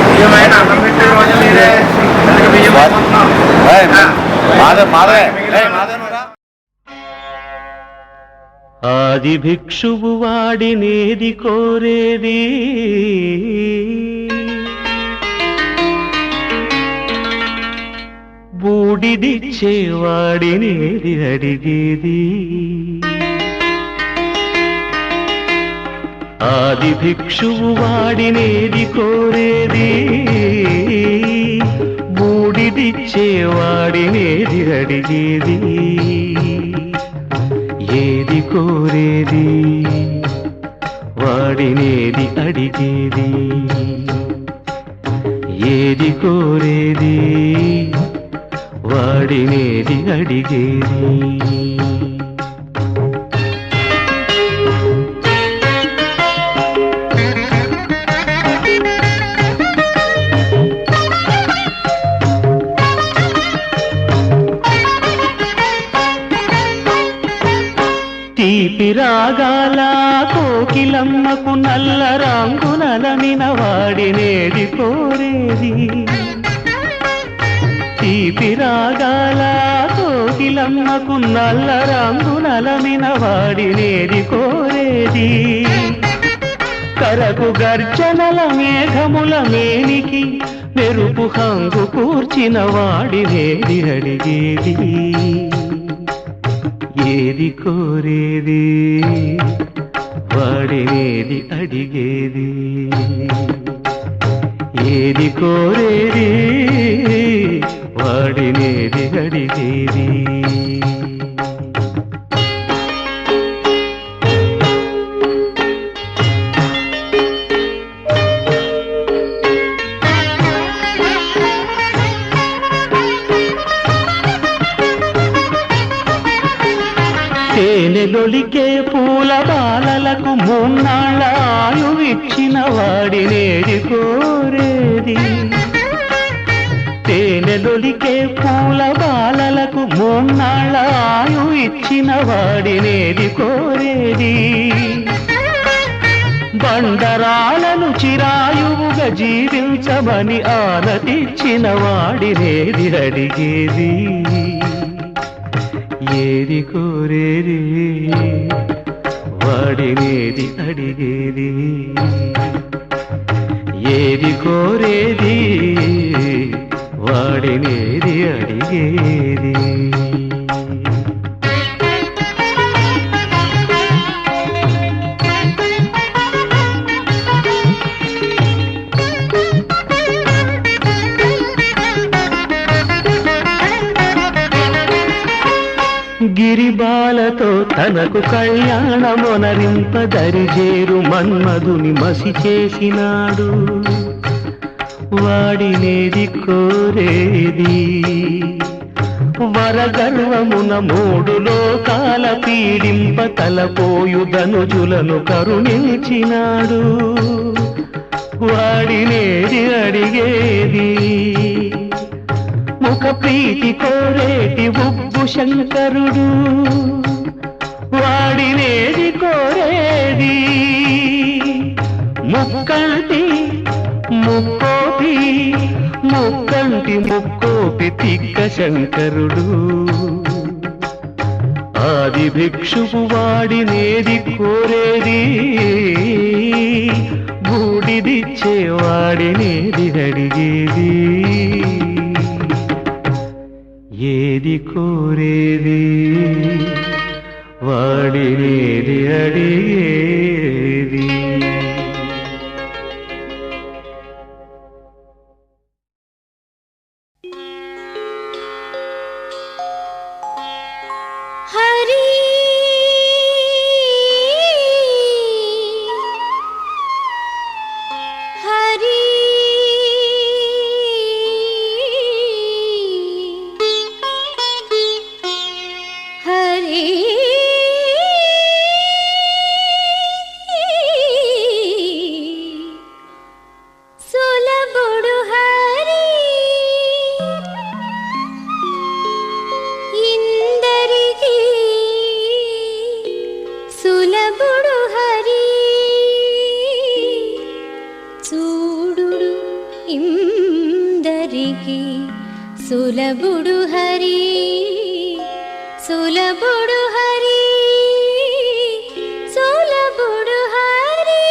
బియ్యమైన అన్నం పెట్టే రోజు మీరే బియ్యం మాదే
ఆది భిక్షువు వాడినేది కోరేది బూడిదిచ్చేవాడినేది అడిగేది ఆది భిక్షువు వాడినేది కోరేది బూడిదిచ్చేవాడినేది అడిగేది ఏది కోరేది వాడినేది అడిగేది ఏది కోరేది వాడినేది అడిగేది తీపి రాగాల కోకిలమ్మకు నల్ల రంగునలనిన వాడినేది కోరేది తీపి రాగాల కోకిలమ్మకు నల్ల రంగునలనిన వాడినేది కోరేది కరకు గర్జనల మేఘముల మేనికి మెరుపు హంగు కూర్చిన వాడినేది అడిగేది ఏది కోరేది వాడినేది అడిగేది ఏది కోరేది వాడినేది అడిగేది తేనెలొలికే పూల బాలలకు మూన్నాళ్ళ ఆయువిచ్చిన వాడినేది కోరేది తేనెలొలికే పూల బాలలకు మూన్నాళ్ళ ఆయువిచ్చిన వాడినేది కోరేది బండరాలను చిరాయువుగా జీవించమని ఆనతిచ్చిన వాడినేది అడిగేది ఏది కోరేది వాడినేది అడిగేది ఏది కోరేది వాడినేది అడిగేది గిరిబాలతో తనకు కళ్యాణమొనరింప దరిజేరు మన్మధుని మసి చేసినాడు వాడినేది కోరేది వరగర్వమున మూడు లోకాల పీడింప తలపోయు ధనుజులను కరుణించినాడు వాడినేది అడిగేది ముఖ ప్రీతి కోరేటి ఉబ్బు శంకరుడు వాడినేది కోరేది ముక్కంటి ముక్కోపి ముక్కంటి ముక్కోపి తిక్క శంకరుడు ఆది భిక్షువు వాడినేది కోరేది బూడిదిచ్చేవాడినేది అడిగేది ఏది కోరేది వాడినేది అడిగేది
హరి హరి హరి సులభుడు హరి సులభుడు హరి సులభుడు హరి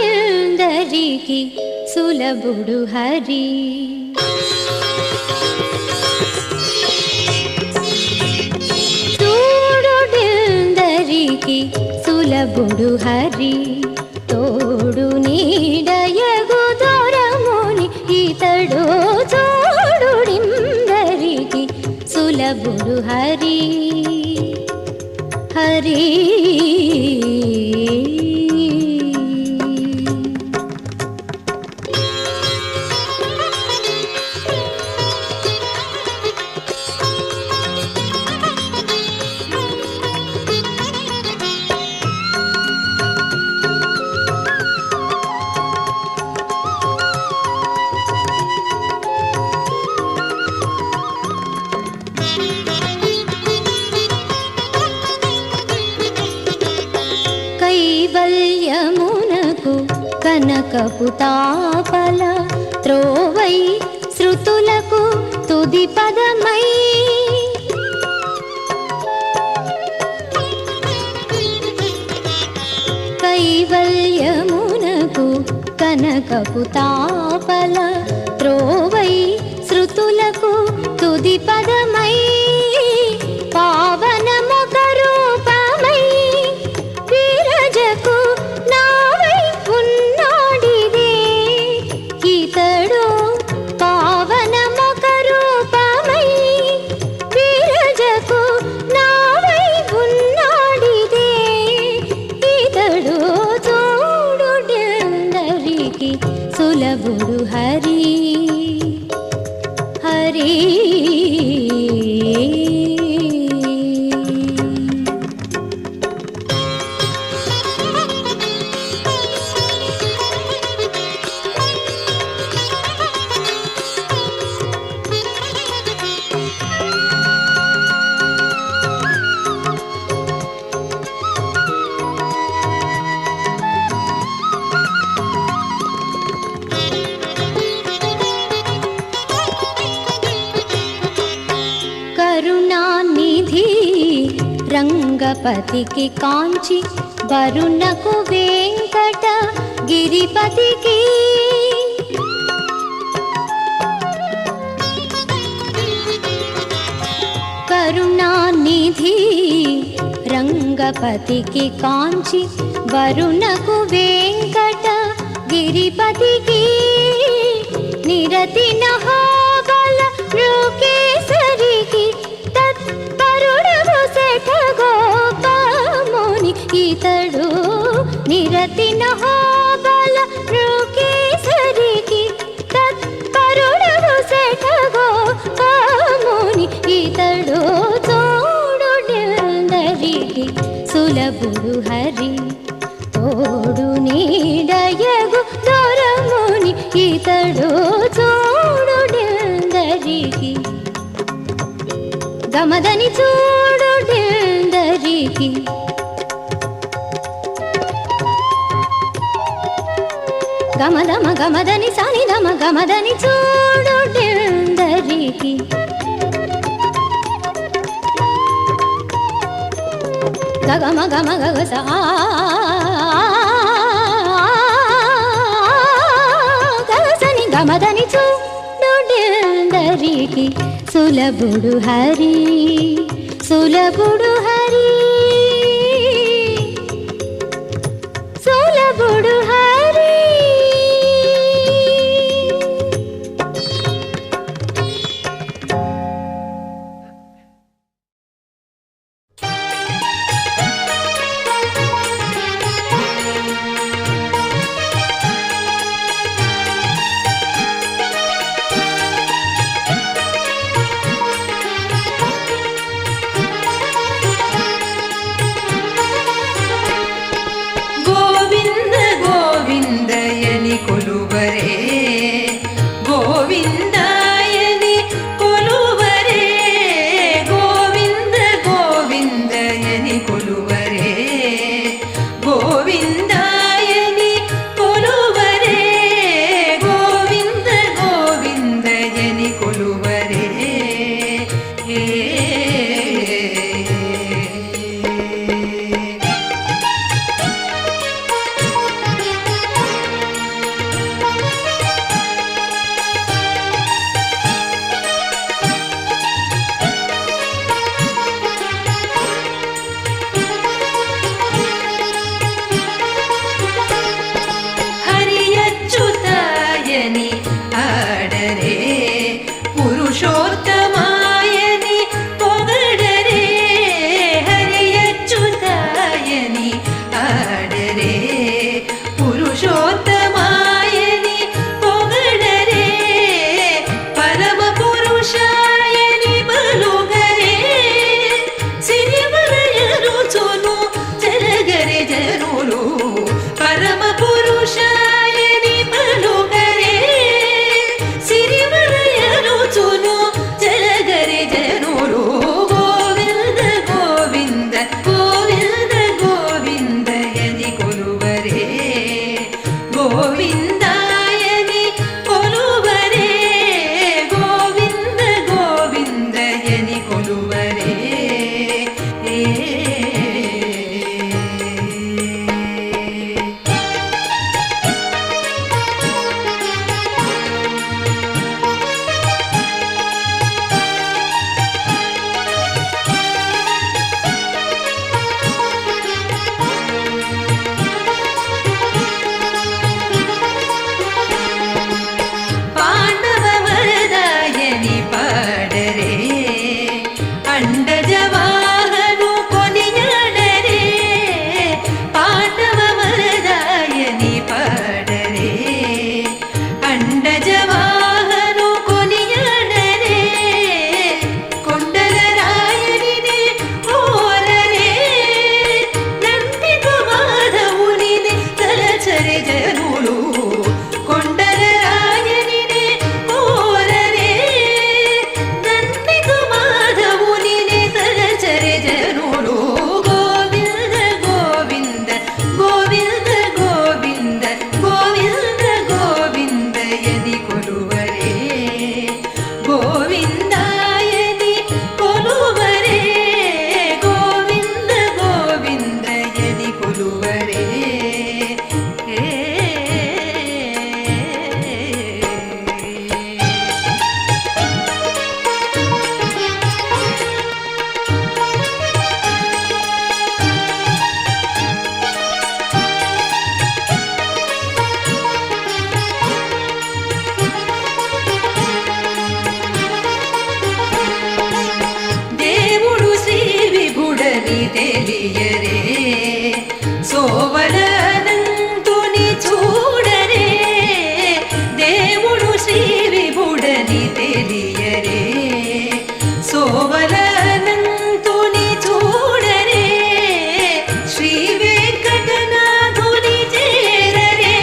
చూడుందరికి సులభుడు హరి చూడుందరికి సులభుడు హరి తోడు నీడయగు దొరముని ఇతడు చూడుందరికి సులభుడు హరి హరి కైవల్యమునకు కనకపు తాపల త్రోవై శృతులకు తుది పదమై కైవల్యమునకు కనకపు తాపల త్రోవై శృతులకు తుది పదమై పావనమొక రూపమై విరజకు నావై ఉన్నాడిదే ఇతడు పావనమొక రూపమై విరజకు నావై ఉన్నాడిదే ఇతడు చూడుందరికి సులభుడు హరి హరి కరుణానిధి రంగపతికి కాంచి వరుణకు వెంకట గిరిపతికి కరుణానిధి రంగపతికి కాంచి వరుణకు వెంకట గిరిపతికి నిరతి నహాబల లోకేశరికి తత్పరుడగు శఠ గోపముని ఇతడు నిరతి నహాబల లోకేశరికి తత్పరుడగు శఠ గోపముని ఇతడు చూడుందరికి సులభుడు హరి తోడు నీడయగు దొరముని ఇతడు చూడుందరికి గమదని చూడుందరికి గమదమ గమదని సనిదమ గమదని చూడుందరికి గగమ గమ గగ గగసని గమదని చూడుందరికి సులభుడు హరి సులభుడు హరి సులభుడు హరి
గోవలనంతుని చూడరే శ్రీ వెంకటనాథుని చేరరే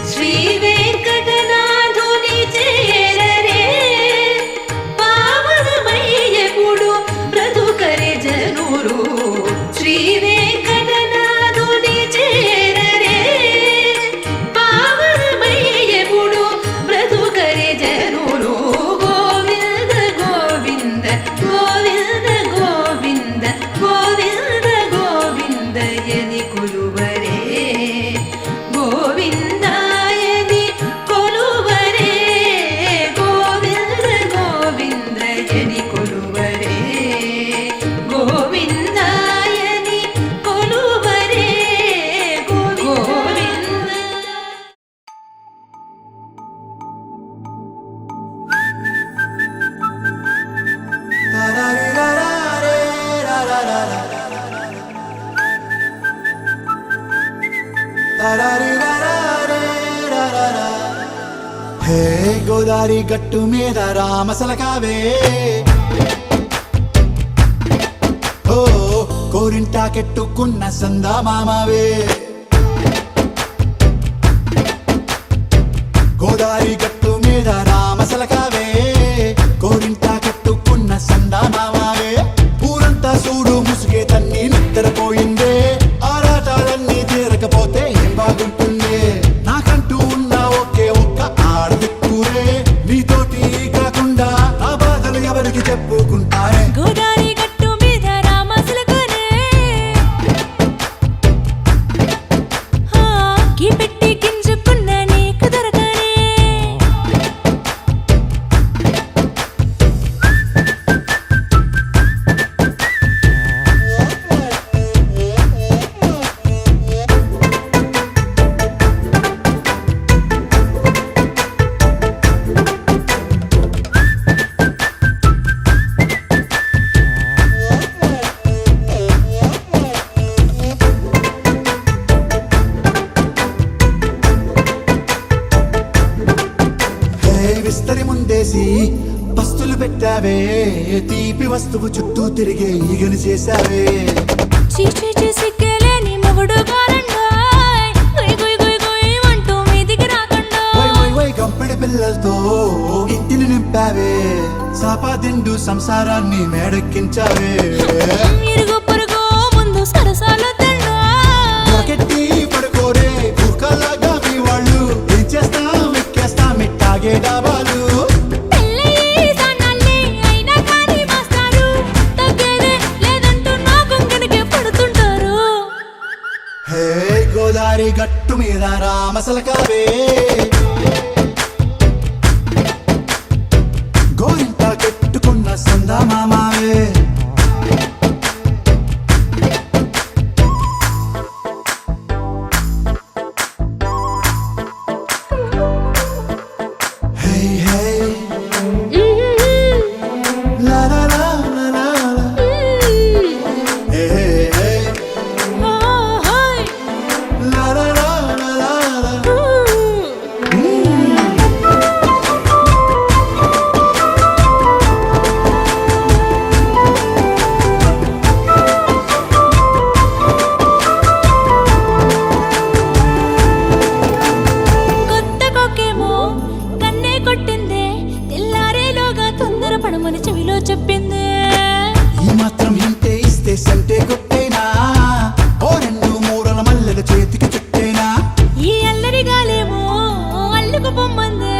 శ్రీ వెంకటనాథుని చేరరే పావనమయ్యపుడు బ్రతుకరే జనురు శ్రీ వెంకటనాథుని చేరరే పావనమయ్యపుడు బ్రతుకరే జనురు గోవింద గోవింద గోవింద గోవింద గోవింద గోవిందయని కొలువరే గోవిందాయని కొలువరే గోవింద గోవిందయని కొలువరే గోవిందాయని కొలువరే గోవింద
హే గోదారి గట్టు మీద రామసలకావే ఓ కోరింటాకెట్టుకున్న సందా మామావే గోదారి గట్టు మీద రామసలకావే కోరింటాకెట్టుకున్న సందా మామావే ఊరంతా చూడు ముసుగే తన్ని నిద్రపోయిందే ఆరాటాలన్నీ తీరకపోతే ఏం బాగుంటుందే నాకంటూ ఉన్న ఒకే ఒక్క ఆడదిక్కురే నీతోటి కాకుండా ఆ బాధలు ఎవరికి చెప్పుకుంటారే
గోదారి గట్టు మీద రామసలకనే కి పెట్టి గింజుకున్న నీకు దొరకనే
హే విస్తరి ముందేసి పస్తులు పెట్టావే తీపి వస్తువు చుట్టూ తిరిగే ఈగని చేశావే
చీచి సిగ్గలేని మొగుడు గారండాయ్ గుయ్ గుయ్ గుయ్ గుయ్ అంటూ మీదికి రాకుండా
వై వై వై గంపెడి పిల్లలతో ఇంటిని నింపావే సాపాదిండు సంసారాన్ని మేడెక్కించావే
ఇరుగు పొరుగు ముందు సరసాలు తండా
రాకెట్టి పడుకోరే కుక్కలాగా మీ వాళ్ళు ఏం చేస్తాం ఎక్కేస్తాం ఇట్టాగే డాబాలు
పెళ్ళయి సన్నాళ్ళే అయినా కానీ మాస్తారు తగ్గేదే లేదంటూ నా కొంగనికే పడుతుంటారు
హే గోదారి గట్టు మీద రామసలకావే గోరింట కెట్టుకున్న సందా మామావే హే హే లా లా లా లా లా లా. హే హే హే
హాయ్
లా లా లా లా లా లా.
కొత్త కొక్కేమో కన్నే కొట్టిందే తెల్లారేలోగా తొందర పడమని చెవిలో చెప్పిందే
ఈ మాత్రం హింటే ఇస్తే సంటే కొట్టేనా ఓ రెండు మూరల మల్లెల చేతికి చుట్టేనా
ఈ అల్లరి గాలేమో అల్లుకు పొమ్మందే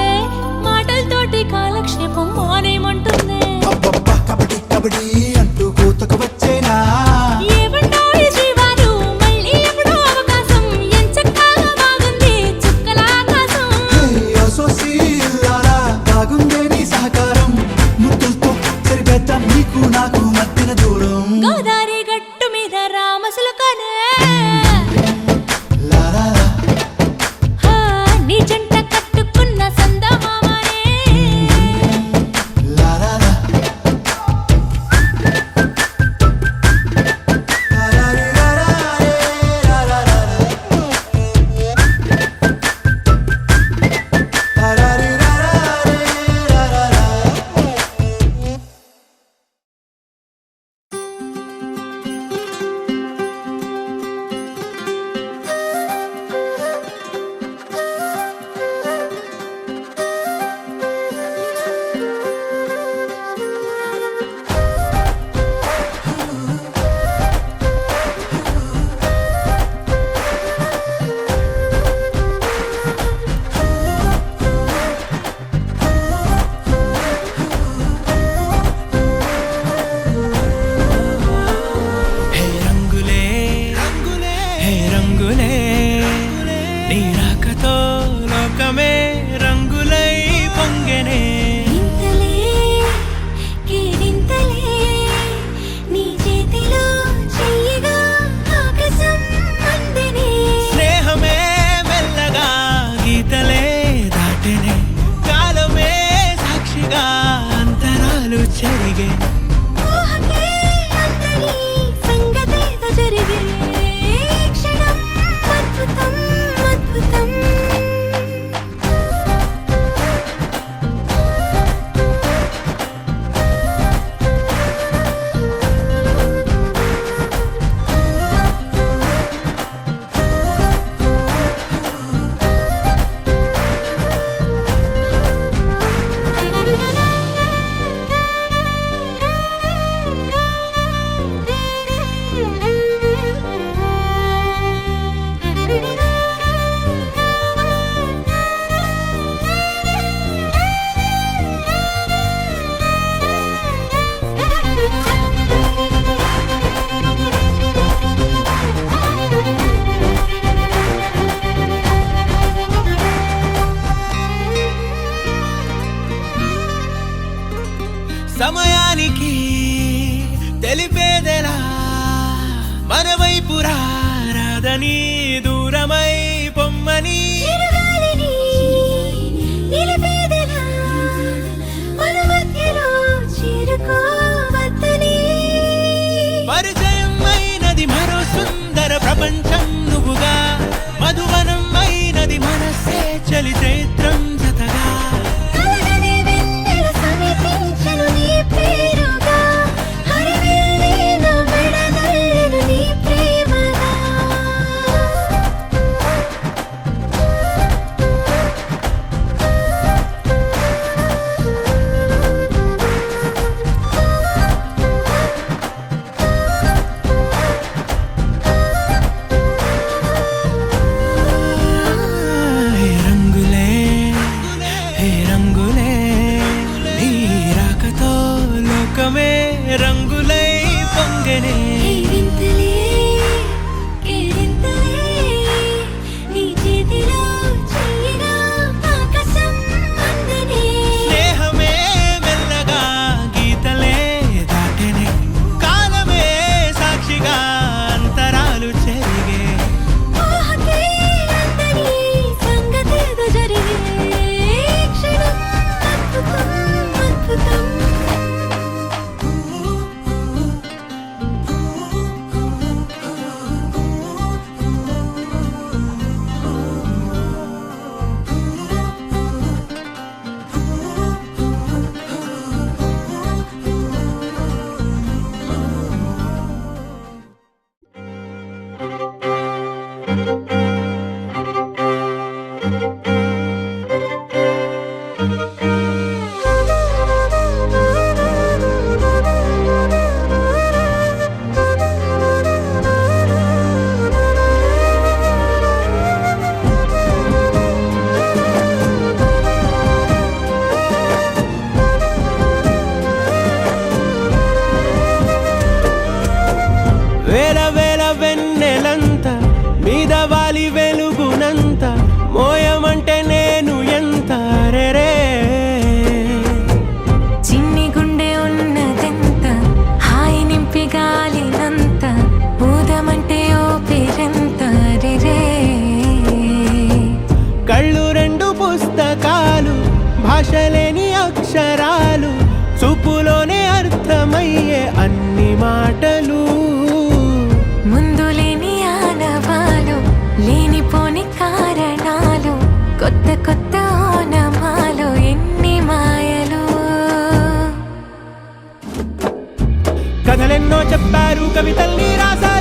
మాటలతోటి కాలక్షేపం మానేమంటుందే
అబ్బబ్బా కబడ్డీ కబడ్డీ అంటూ కూతకు వచ్చేనా
ఏమంటాయి శ్రీవారు మళ్ళీ ఎప్పుడో అవకాశం ఎంచక్కా బాగుంది చుక్కల ఆకాశం
హే అసోసి ఇల్లారా బాగుందే నీ సహకారం ముద్దులతో సరిపెద్దాం నీకు నాకు మధ్యన దూరం
గోదారి గట్టు మీద రామసులకనే
లా లా లా.
నీ జంట కట్టుకున్న సందమామనే
లా లా లా. జరిగే
ఊహకే అందని సంగతేదో జరిగే క్షణం అద్భుతం అద్భుతం
సమయానికి తెలిపేదెలా మన వైపు రాదని దూరమై పొమ్మని
చిరుగాలిని నిలిపేదెలా మన మధ్యలో చేరుకోవద్దని
పరిచయం అయినది మరో సుందర ప్రపంచం నువ్వుగా మధువనం అయినది మనసే చలి చైత్రం జతగా
కలగని వెన్నెల సమీపించను నీ పేరుగా హరివెల్లి నా మెడదల్లెను నీ ప్రేమగా
హే రంగులే హే రంగులే నీ రాకతో లోకమే రంగులై పొంగనే
ఈ వింతలే కేరింతలే నీ చేతిలో చెయ్యిగా ఆకాశం అందనే
స్నేహమే మెల్లగా గీతలే దాటెనే కాలమే సాక్షిగా అంతరాలు చెరిగే
ఊహకే అందని సంగతేదో జరిగే క్షణం అద్భుతం అద్భుతం
వేల వేల వెన్నెలంత మీద వాలి వెలుగునంత మోయమంటే నేను ఎంత రే
చిన్ని గుండె ఉన్నదెంత హాయి నింపి గాలినంత ఊదమంటే ఓ పేరెంత రే
కళ్ళు రెండు పుస్తకాలు భాషలేని అక్షరాలు చూపులోనే అర్థమయ్యే అన్ని మాటలు
ముందు లేని ఆనవాలు లేనిపోని కారణాలు కొత్త కొత్త ఓనమాలు ఎన్ని మాయలు
కథలెన్నో చెప్పారు కవితల్ని రాశారు